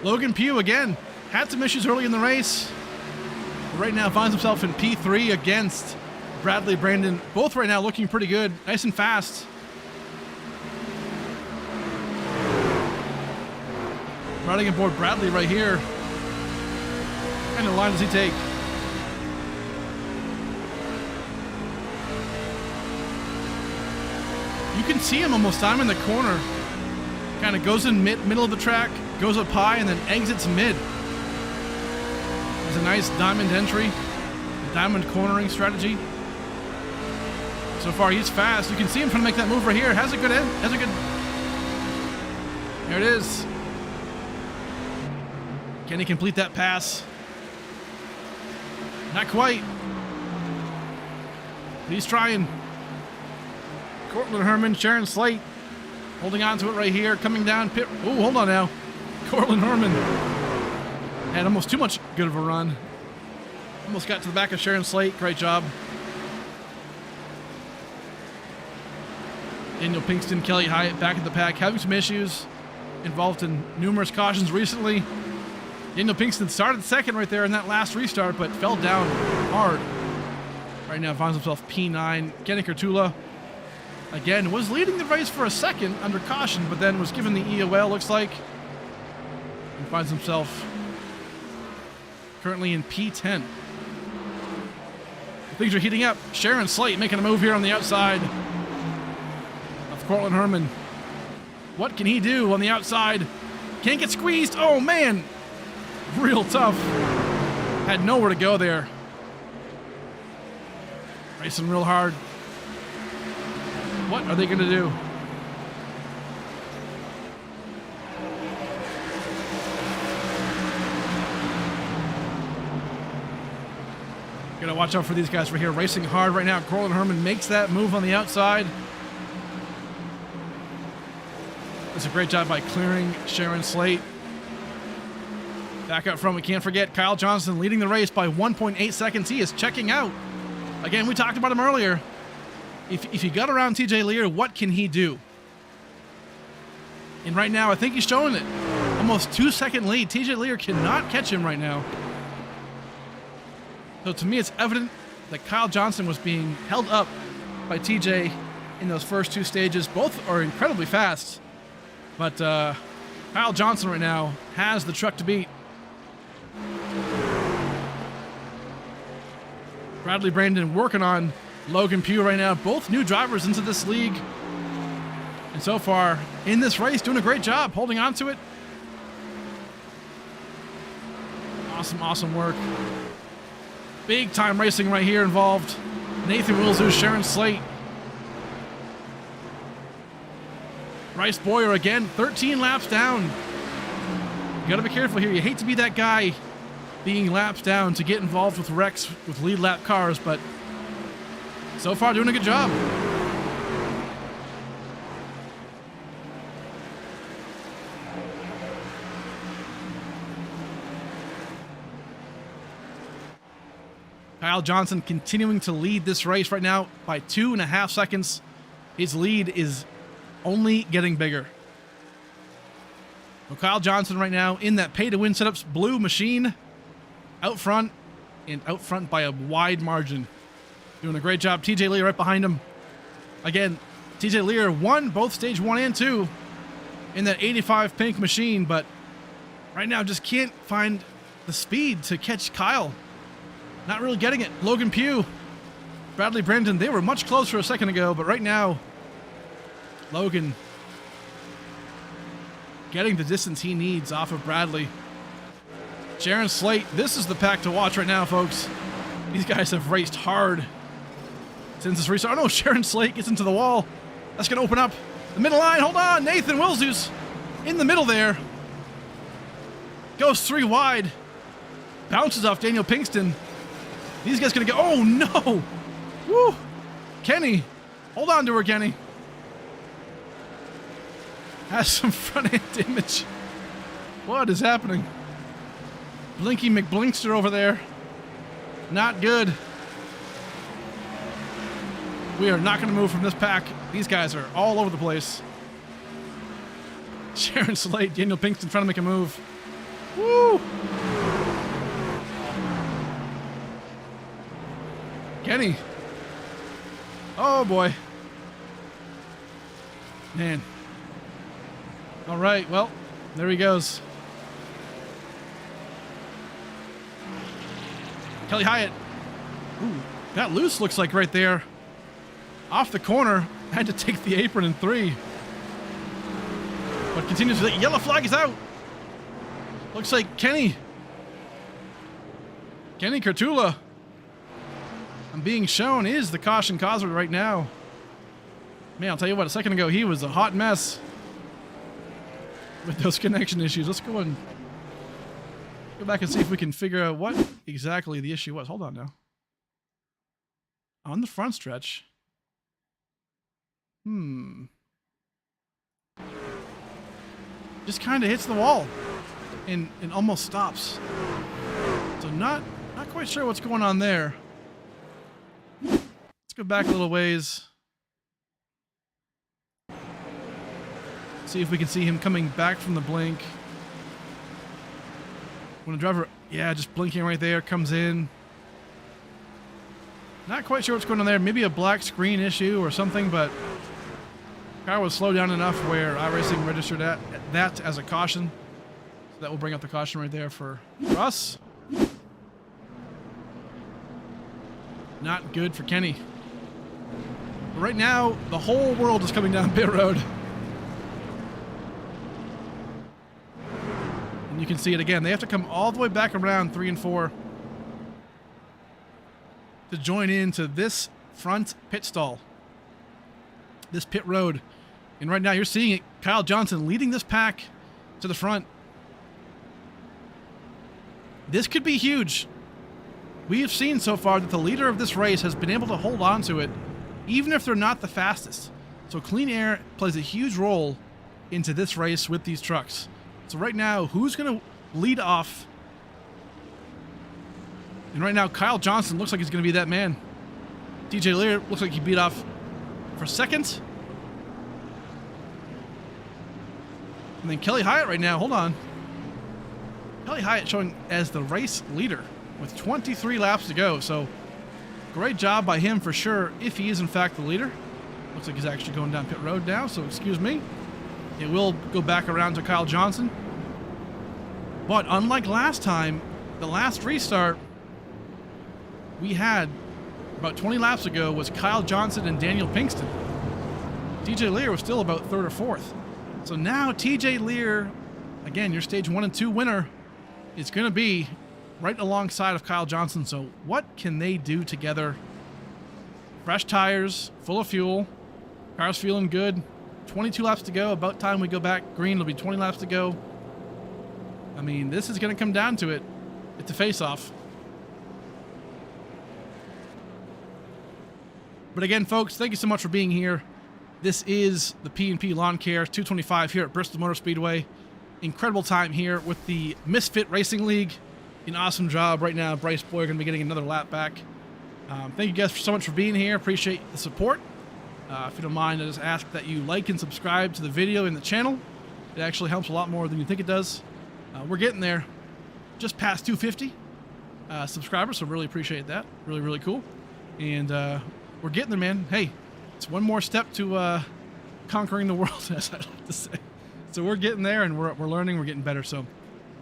Logan Pugh again had some issues early in the race. But right now finds himself in P3 against Bradley Brandon. Both right now looking pretty good, nice and fast. Riding aboard Bradley right here. What kind of line does he take? You can see him almost time in the corner. Kind of goes in middle of the track, goes up high, and then exits mid. It's a nice diamond entry, diamond cornering strategy. So far, he's fast. You can see him trying to make that move right here. Has a good end. Has a good. There it is. Can he complete that pass? Not quite. But he's trying. Cortland Herman, Sharon Slate, holding on to it right here. Coming down pit. Oh, hold on now. Cortland Herman had almost too much good of a run. Almost got to the back of Sharon Slate. Great job. Daniel Pinkston, Kelly Hyatt back in the pack, having some issues. Involved in numerous cautions recently. Daniel Pinkston started second right there in that last restart, but fell down hard. Right now finds himself P9. Kenny Kurtula, again, was leading the race for a second under caution, but then was given the EOL, looks like. And finds himself currently in P10. Things are heating up. Sharon Slate making a move here on the outside of Cortland Herman. What can he do on the outside? Can't get squeezed. Oh, man. Real tough. Had nowhere to go there. Racing real hard. What are they going to do? Gotta watch out for these guys right here, racing hard right now. Corlin Herman makes that move on the outside. Does a great job by clearing Sharon Slate. Back up front, we can't forget Kyle Johnson leading the race by 1.8 seconds. He is checking out. Again, we talked about him earlier. If you got around TJ Lear, what can he do? And right now, I think he's showing it. Almost 2-second lead. TJ Lear cannot catch him right now. So to me, it's evident that Kyle Johnson was being held up by TJ in those first two stages. Both are incredibly fast. But Kyle Johnson right now has the truck to beat. Bradley Brandon working on Logan Pugh right now. Both new drivers into this league. And so far in this race, doing a great job holding on to it. Awesome, awesome work. Big time racing right here involved. Nathan Wilson, Sharon Slate. Bryce Boyer again, 13 laps down. You gotta be careful here. You hate to be that guy being laps down to get involved with wrecks with lead lap cars, but so far doing a good job. Kyle Johnson continuing to lead this race right now by 2.5 seconds. His lead is only getting bigger. So Kyle Johnson right now in that pay-to-win setups blue machine, out front, and out front by a wide margin. Doing a great job. TJ Lear right behind him. Again, TJ Lear won both stage 1 and 2 in that 85 pink machine, but right now just can't find the speed to catch Kyle. Not really getting it. Logan Pugh, Bradley Brandon, they were much closer a second ago, but right now, Logan getting the distance he needs off of Bradley. Sharon Slate, this is the pack to watch right now, folks. These guys have raced hard since this restart. Oh no, Sharon Slate gets into the wall. That's going to open up the middle line. Hold on, Nathan Wilzus in the middle there. Goes 3 wide. Bounces off Daniel Pinkston. These guys going to go, oh no. Woo. Kenny, hold on to her, Kenny. Has some front end damage. What is happening? Blinky McBlinkster over there. Not good. We are not going to move from this pack. These guys are all over the place. Sharon Slate, Daniel Pinkston trying to make a move. Woo! Kenny. Oh boy. Man. All right, well, there he goes. Kelly Hyatt. Ooh, got loose, looks like right there. Off the corner. Had to take the apron in 3. But continues. The yellow flag is out. Looks like Kenny Kurtula, I'm being shown, is the caution causer right now. Man, I'll tell you what, a second ago he was a hot mess with those connection issues. Let's go and go back and see if we can figure out what exactly the issue was. Hold on now. On the front stretch. Just kind of hits the wall and almost stops. So not quite sure what's going on there. Let's go back a little ways. See if we can see him coming back from the blink. When a driver, yeah, just blinking right there, comes in. Not quite sure what's going on there. Maybe a black screen issue or something, but car was slowed down enough where iRacing registered that as a caution. So that will bring up the caution right there for us. Not good for Kenny. But right now, the whole world is coming down pit road. And you can see it again. They have to come all the way back around 3 and 4 to join into this front pit stall. This pit road. And right now you're seeing it. Kyle Johnson leading this pack to the front. This could be huge. we have seen so far that the leader of this race has been able to hold on to it, even if they're not the fastest. So clean air plays a huge role into this race with these trucks. So right now, who's going to lead off? And right now, Kyle Johnson looks like he's going to be that man. TJ Lear looks like he beat off for second. And then Kelly Hyatt right now, hold on. Kelly Hyatt showing as the race leader with 23 laps to go. So great job by him for sure, if he is in fact the leader. Looks like he's actually going down pit road now, so excuse me. It will go back around to Kyle Johnson. But unlike last time, the last restart we had about 20 laps ago was Kyle Johnson and Daniel Pinkston. TJ Lear was still about third or fourth. So now TJ Lear, again, your stage 1 and 2 winner, is going to be right alongside of Kyle Johnson. So what can they do together? Fresh tires, full of fuel, car's feeling good. 22 laps to go. About time we go back green. It'll be 20 laps to go. I mean, this is going to come down to it. It's a face-off. But again, folks, thank you so much for being here. This is the P&P Lawn Care 225 here at Bristol Motor Speedway. Incredible time here with the Misfit Racing League. An awesome job right now. Bryce Boyer going to be getting another lap back. Thank you guys so much for being here. Appreciate the support. If you don't mind, I just ask that you like and subscribe to the video and the channel. It actually helps a lot more than you think it does. We're getting there. Just past 250 subscribers, so really appreciate that. Really, really cool. And we're getting there, man. Hey, it's one more step to conquering the world, as I like to say. So we're getting there, and we're learning. We're getting better. So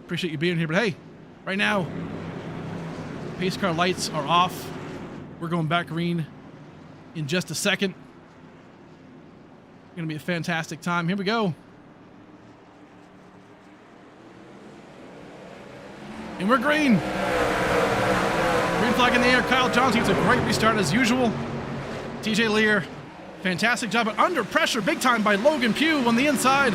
appreciate you being here. But hey, right now, pace car lights are off. We're going back green in just a second. Going to be a fantastic time. Here we go. And we're green. Green flag in the air. Kyle Johnson gets a great restart as usual. TJ Lear, fantastic job, but under pressure big time by Logan Pugh on the inside.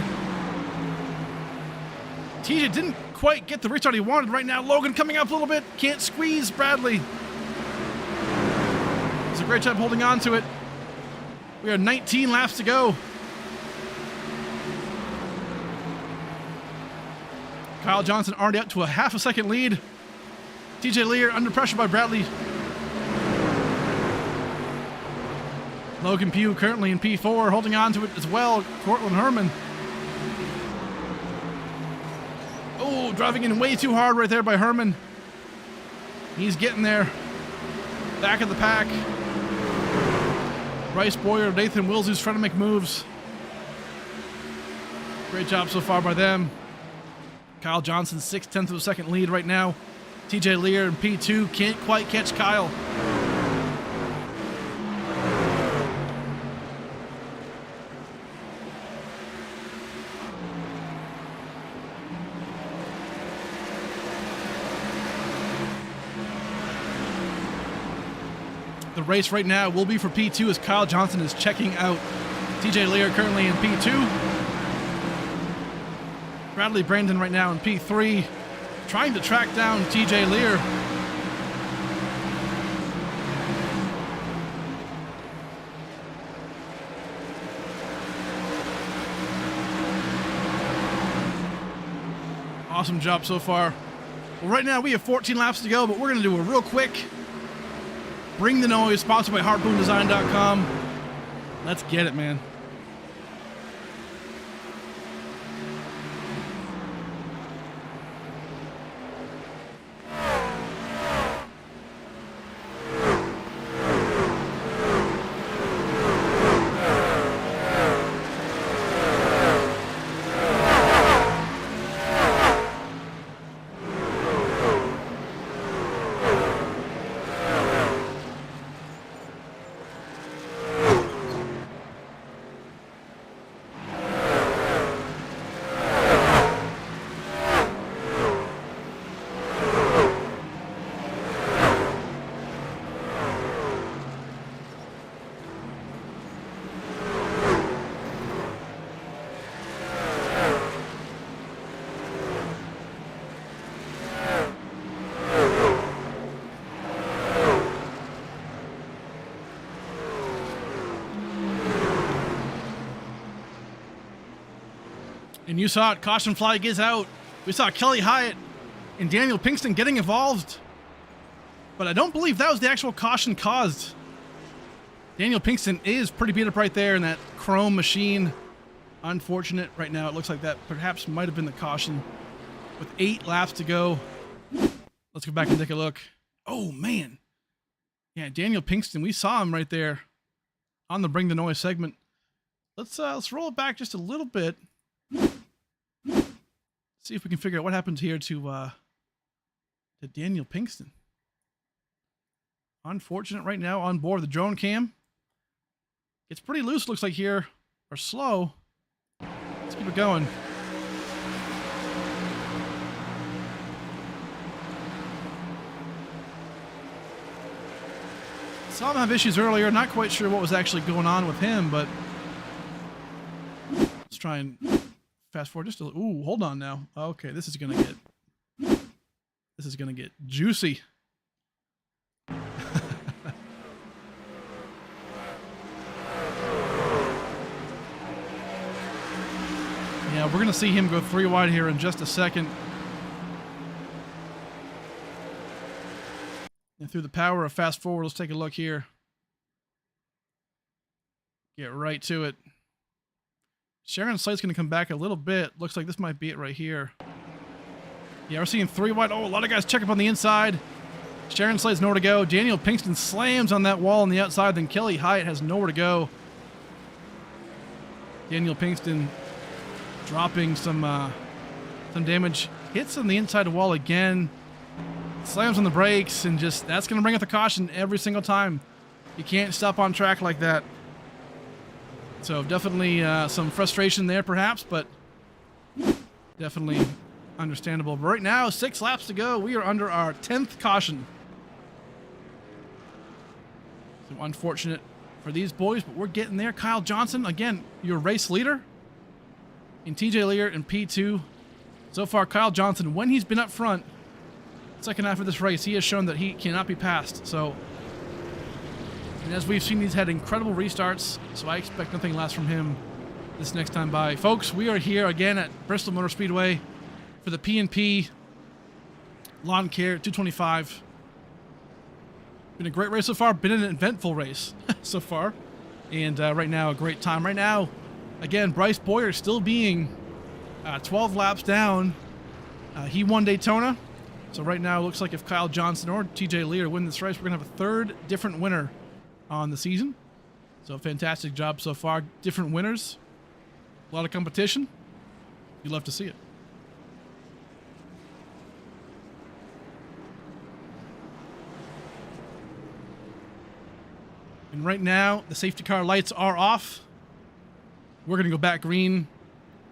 TJ didn't quite get the restart he wanted right now. Logan coming up a little bit. Can't squeeze Bradley. It's a great job holding on to it. We are 19 laps to go. Kyle Johnson already up to a half a second lead. TJ Lear under pressure by Bradley. Logan Pugh currently in P4, holding on to it as well. Cortland Herman. Oh, driving in way too hard right there by Herman. He's getting there. Back of the pack. Bryce Boyer, Nathan Wills trying to make moves. Great job so far by them. Kyle Johnson, 6/10 of a second lead right now. TJ Lear in P2 can't quite catch Kyle. The race right now will be for P2 as Kyle Johnson is checking out. TJ Lear currently in P2. Bradley Brandon right now in P3, trying to track down TJ Lear. Awesome job so far. Well, right now we have 14 laps to go, but we're going to do a real quick Bring the Noise, sponsored by HarpoonDesign.com. Let's get it, man. And you saw it. Caution flag is out. We saw Kelly Hyatt and Daniel Pinkston getting involved. But I don't believe that was the actual caution caused. Daniel Pinkston is pretty beat up right there in that chrome machine. Unfortunate right now. It looks like that perhaps might have been the caution. With 8 laps to go. Let's go back and take a look. Oh, man. Yeah, Daniel Pinkston. We saw him right there on the Bring the Noise segment. Let's roll it back just a little bit. See if we can figure out what happened here to Daniel Pinkston. Unfortunate right now on board the drone cam. It's pretty loose, looks like here, or slow. Let's keep it going. Saw him have issues earlier. Not quite sure what was actually going on with him, but let's try and fast forward just a little. Ooh, hold on now. Okay, this is gonna get juicy. Yeah, we're gonna see him go 3 wide here in just a second. And through the power of fast forward, let's take a look here. Get right to it. Sharon Slate's gonna come back a little bit. Looks like this might be it right here. Yeah, we're seeing 3 wide. Oh, a lot of guys check up on the inside. Sharon Slate's nowhere to go. Daniel Pinkston slams on that wall on the outside. Then Kelly Hyatt has nowhere to go. Daniel Pinkston dropping some damage. Hits on the inside wall again. Slams on the brakes, and just that's going to bring up the caution every single time. You can't stop on track like that. So definitely some frustration there perhaps, but definitely understandable. But right now, 6 laps to go. We are under our 10th caution. So unfortunate for these boys, but we're getting there. Kyle Johnson, again, your race leader. And TJ Lear in P2. So far, Kyle Johnson, when he's been up front, second half of this race, he has shown that he cannot be passed. So, and as we've seen, he's had incredible restarts, so I expect nothing less from him this next time by. Folks, we are here again at Bristol Motor Speedway for the P&P Lawncare 225. Been a great race so far, been an eventful race so far, and right now a great time. Right now, again, Bryce Boyer still being 12 laps down. He won Daytona. So right now, it looks like if Kyle Johnson or TJ Lear win this race, we're going to have a 3rd different winner on the season. So fantastic job so far. Different winners. A lot of competition. You love to see it. And right now, the safety car lights are off. We're going to go back green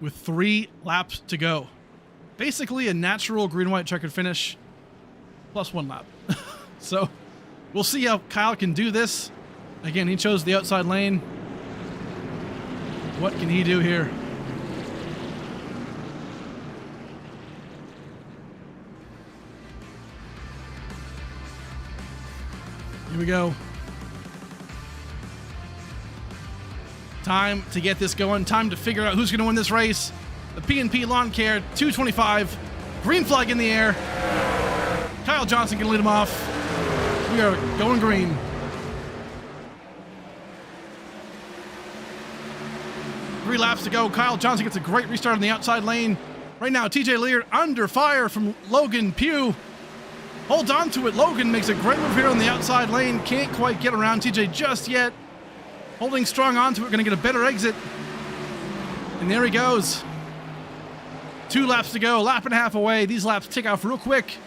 with 3 laps to go. Basically a natural green-white checkered finish plus 1 lap. So we'll see how Kyle can do this. Again, he chose the outside lane. What can he do here? Here we go. Time to get this going. Time to figure out who's going to win this race. The P&P Lawncare 225. Green flag in the air. Kyle Johnson can lead him off. We are going green. Three laps to go. Kyle Johnson gets a great restart on the outside lane. Right now, TJ Lear under fire from Logan Pugh. Holds on to it. Logan makes a great move here on the outside lane. Can't quite get around TJ just yet. Holding strong onto it. Going to get a better exit. And there he goes. 2 laps to go. Lap and a half away. These laps tick off real quick.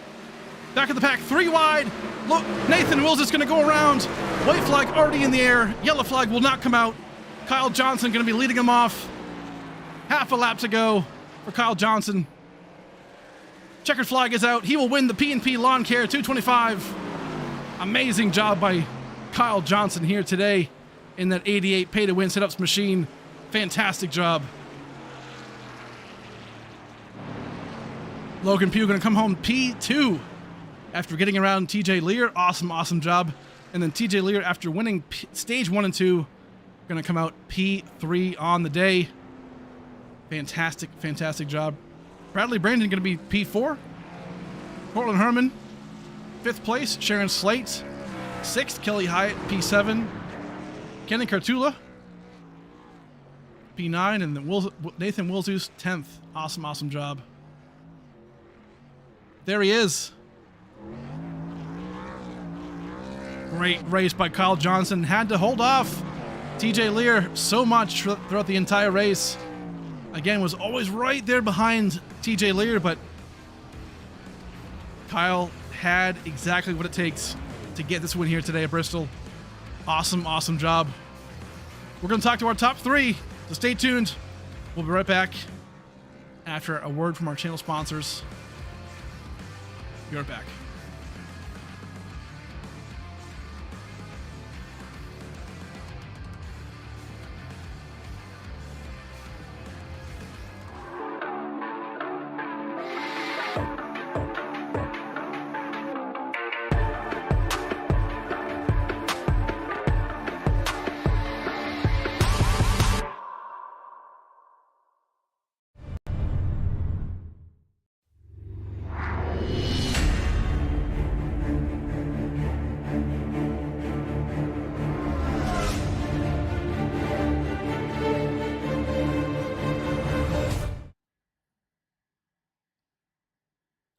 Back of the pack. 3 wide. Look, Nathan Wills is going to go around. White flag already in the air. Yellow flag will not come out. Kyle Johnson going to be leading him off. Half a lap to go for Kyle Johnson. Checkered flag is out. He will win the P&P Lawncare 225. Amazing job by Kyle Johnson here today in that 88 pay-to-win sit-ups machine. Fantastic job. Logan Pugh going to come home P2 after getting around TJ Lear. Awesome job. And then TJ Lear, after winning stage 1 and 2, going to come out P3 on the day. Fantastic job. Bradley Brandon going to be P4. Portland Herman, 5th place. Sharon Slate, 6th. Kelly Hyatt, P7. Kenny Cartula, P9. And then Nathan Wilzus, 10th. Awesome job. There he is. Great race by Kyle Johnson. Had to hold off TJ Lear so much throughout the entire race. Again, was always right there behind TJ Lear, but Kyle had exactly what it takes to get this win here today at Bristol. Awesome job. We're going to talk to our top 3, so stay tuned. We'll be right back after a word from our channel sponsors. Be right back.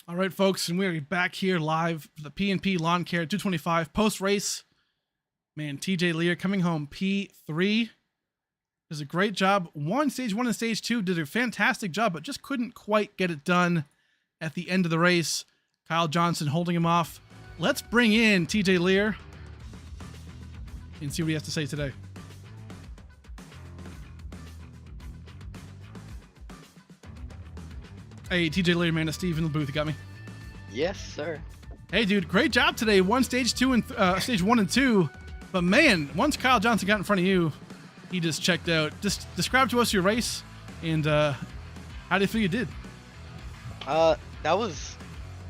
All right, folks, and we're back here live for the P&P Lawncare 225 post-race. Man, TJ Lear coming home P3. Does a great job. Won stage 1 and stage 2. Did a fantastic job, but just couldn't quite get it done at the end of the race. Kyle Johnson holding him off. Let's bring in TJ Lear and see what he has to say today. Hey, TJ Lear, man, it's Steve in the booth. You got me? Yes, sir. Hey, dude, great job today. Won stage 2 and stage 1 and 2. But man, once Kyle Johnson got in front of you, he just checked out. Just describe to us your race and how do you feel you did? That was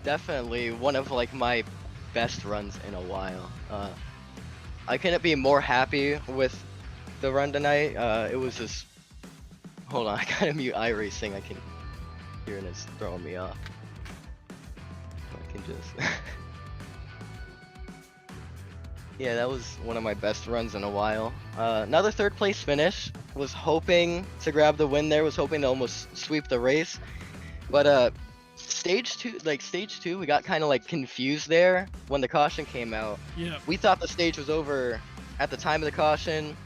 definitely one of like my best runs in a while. I couldn't be more happy with the run tonight. It was just, hold on, I gotta mute iRacing. I can hear and it's throwing me off. I can just yeah, that was one of my best runs in a while. Another 3rd place finish. Was hoping to grab the win there, was hoping to almost sweep the race, but stage two we got kind of like confused there when the caution came out. Yeah, we thought the stage was over at the time of the caution.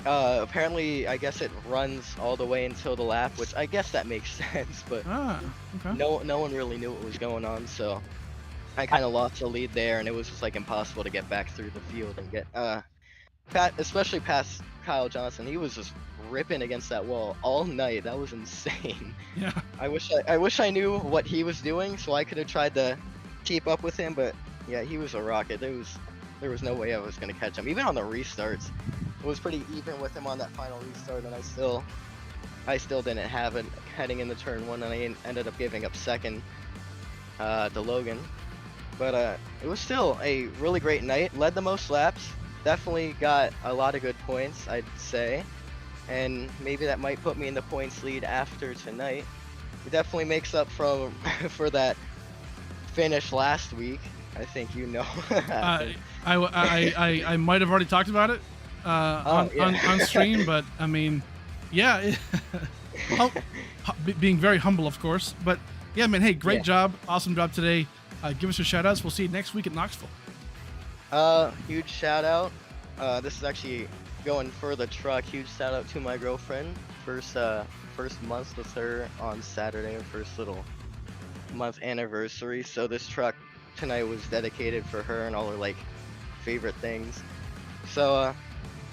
Apparently, I guess it runs all the way until the lap, which I guess that makes sense, but okay. no one really knew what was going on, so I kind of lost the lead there, and it was just like impossible to get back through the field and get especially past Kyle Johnson. He was just ripping against that wall all night. That was insane. Yeah. I wish I knew what he was doing so I could have tried to keep up with him, but yeah, he was a rocket. There was no way I was gonna catch him. Even on the restarts, it was pretty even with him on that final restart, and I still didn't have it heading into turn 1, and I ended up giving up 2nd to Logan. But it was still a really great night. Led the most laps. Definitely got a lot of good points, I'd say. And maybe that might put me in the points lead after tonight. It definitely makes up for that finish last week. I think you know. I might have already talked about it on stream, but I mean, yeah, being very humble, of course. But yeah, man, hey, great job, awesome job today. Give us your shout outs. We'll see you next week at Knoxville. Huge shout out. This is actually going for the truck. Huge shout out to my girlfriend. First month with her on Saturday, her first little month anniversary. So this truck tonight was dedicated for her and all her like favorite things. So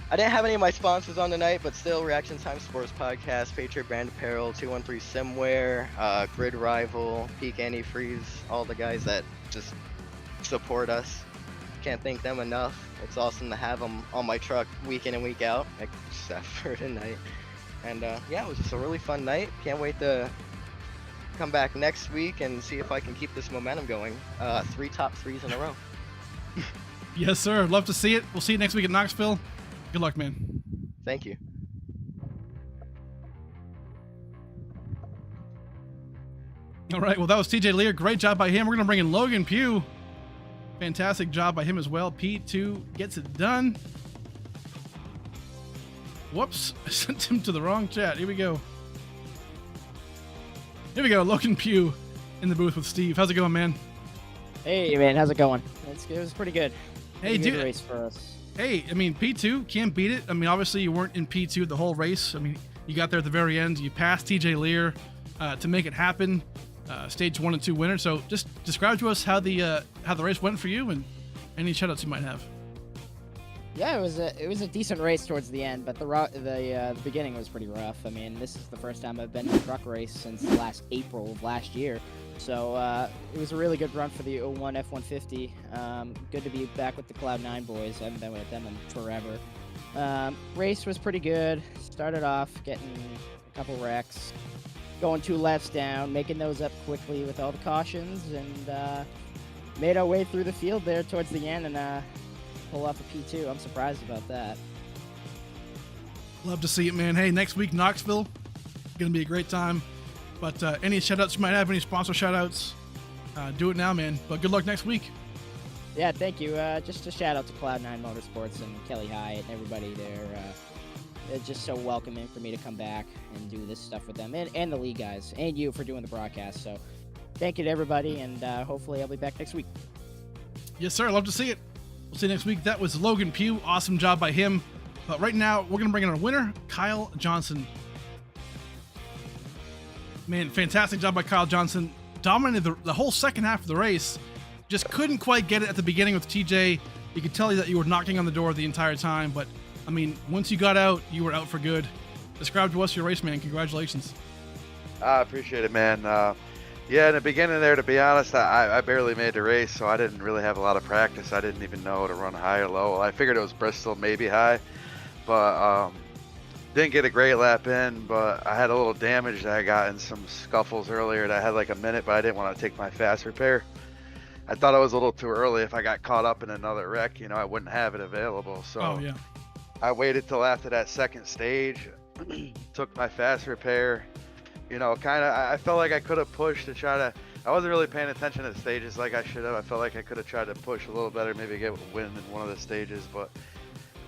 I didn't have any of my sponsors on tonight, but still, Reaction Time Sports Podcast, Patriot Brand Apparel, 213 Simware, Grid Rival, Peak Antifreeze, all the guys that just support us. Can't thank them enough. It's awesome to have them on my truck week in and week out, except for tonight. And yeah, it was just a really fun night. Can't wait to come back next week and see if I can keep this momentum going. 3 top 3s in a row. Yes, sir. Love to see it. We'll see you next week at Knoxville. Good luck, man. Thank you. All right, well, that was TJ Lear. Great job by him. We're going to bring in Logan Pugh. Fantastic job by him as well. P2 gets it done. Whoops, I sent him to the wrong chat. Here we go. Here we go, Logan Pugh in the booth with Steve. How's it going, man? Hey, man, how's it going? It was pretty good. Hey, Pretty good dude. race for us. Hey, I mean, P2, can't beat it. I mean, obviously, you weren't in P2 the whole race. I mean, you got there at the very end. You passed TJ Lear to make it happen. Stage 1 and 2 winner. So just describe to us how the race went for you and any shoutouts you might have. Yeah, it was a decent race towards the end, but the beginning was pretty rough. I mean, this is the first time I've been in a truck race since last April of last year. So it was a really good run for the 01 F-150. Good to be back with the Cloud9 boys. I haven't been with them in forever. Race was pretty good. Started off getting a couple wrecks, going 2 laps down, making those up quickly with all the cautions, and made our way through the field there towards the end and pull off a P2. I'm surprised about that. Love to see it, man. Hey, next week, Knoxville. Going to be a great time. But any shoutouts you might have, any sponsor shoutouts, do it now, man. But good luck next week. Yeah, thank you. Just a shout out to Cloud9 Motorsports and Kelly Hyatt and everybody there. They're just so welcoming for me to come back and do this stuff with them, and the league guys, and you for doing the broadcast. So thank you to everybody, and hopefully I'll be back next week. Yes, sir. Love to see it. We'll see you next week. That was Logan Pugh. Awesome job by him. But right now, we're going to bring in our winner, Kyle Johnson. Man, fantastic job by Kyle Johnson. Dominated the whole second half of the race. Just couldn't quite get it at the beginning with TJ. You could tell that you were knocking on the door the entire time. But, I mean, once you got out, you were out for good. Describe to us your race, man. Congratulations. I appreciate it, man. Yeah, in the beginning there, to be honest, I barely made the race, so I didn't really have a lot of practice. I didn't even know to run high or low. I figured it was Bristol, maybe high, but didn't get a great lap in, but I had a little damage that I got in some scuffles earlier that I had like a minute, but I didn't want to take my fast repair. I thought it was a little too early. If I got caught up in another wreck, I wouldn't have it available. So Oh, yeah. I waited till after that second stage, took my fast repair. I felt like I could have pushed to try to. I wasn't really paying attention to the stages like I should have. I felt like I could have tried to push a little better, maybe get a win in one of the stages, but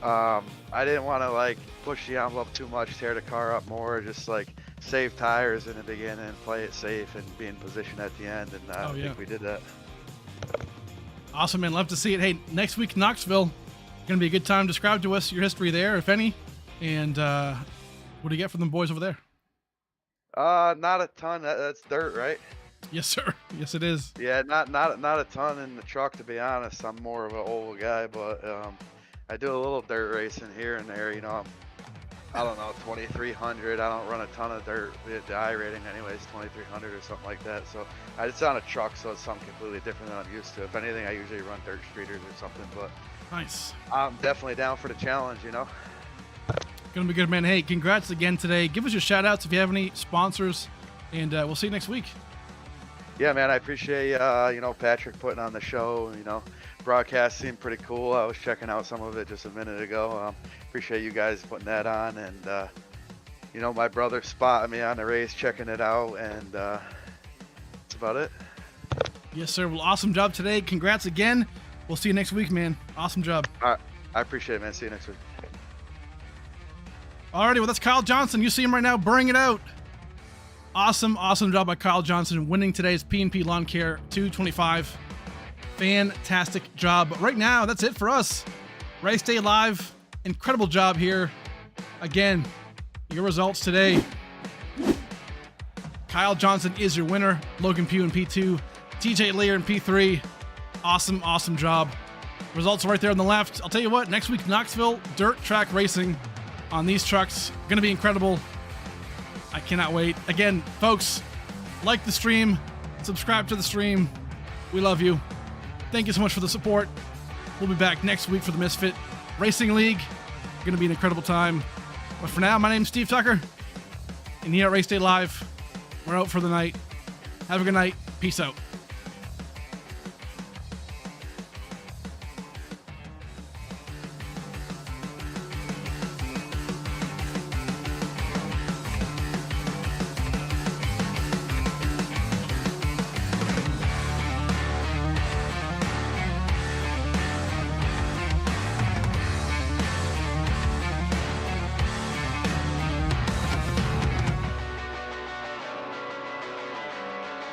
I didn't want to push the envelope too much, tear the car up more, just save tires in the beginning and play it safe and be in position at the end, and I think we did that. Awesome, man. Love to see it. Hey, next week, Knoxville. Going to be a good time. Describe to us your history there, if any, and what do you get from them boys over there? Not a ton. That's dirt, right? Yes, sir. Yes, it is. Yeah, not a ton in the truck, to be honest. I'm more of an old guy, but I do a little dirt racing here and there. I don't know, 2300. I don't run a ton of dirt. The I rating, anyways, 2300 or something like that. So it's on a truck, so it's something completely different than I'm used to. If anything, I usually run dirt streeters or something. But Nice. I'm definitely down for the challenge. Gonna be good, man. Hey, congrats again today. Give us your shout outs if you have any sponsors, and we'll see you next week. Yeah, man, I appreciate Patrick putting on the show. Broadcast seemed pretty cool. I was checking out some of it just a minute ago. Appreciate you guys putting that on, and my brother spotted me on the race, checking it out, and that's about it. Yes, sir. Well, awesome job today. Congrats again. We'll see you next week, man. Awesome job. All right, I appreciate it, man. See you next week. Alrighty, well, that's Kyle Johnson. You see him right now. Bring it out. Awesome job by Kyle Johnson, winning today's P&P Lawncare 225. Fantastic job. But right now, that's it for us. Race Day Live. Incredible job here. Again, your results today. Kyle Johnson is your winner. Logan Pugh in P2. TJ Lear in P3. Awesome job. Results are right there on the left. I'll tell you what, next week, Knoxville dirt track racing on these trucks. Gonna be incredible. I cannot wait. Again, folks, like the stream, subscribe to the stream. We love you. Thank you so much for the support. We'll be back next week for the Misfit Racing League. Gonna be an incredible time. But for now, my name's Steve Tucker, and here at Race Day Live, we're out for the night. Have a good night. Peace out.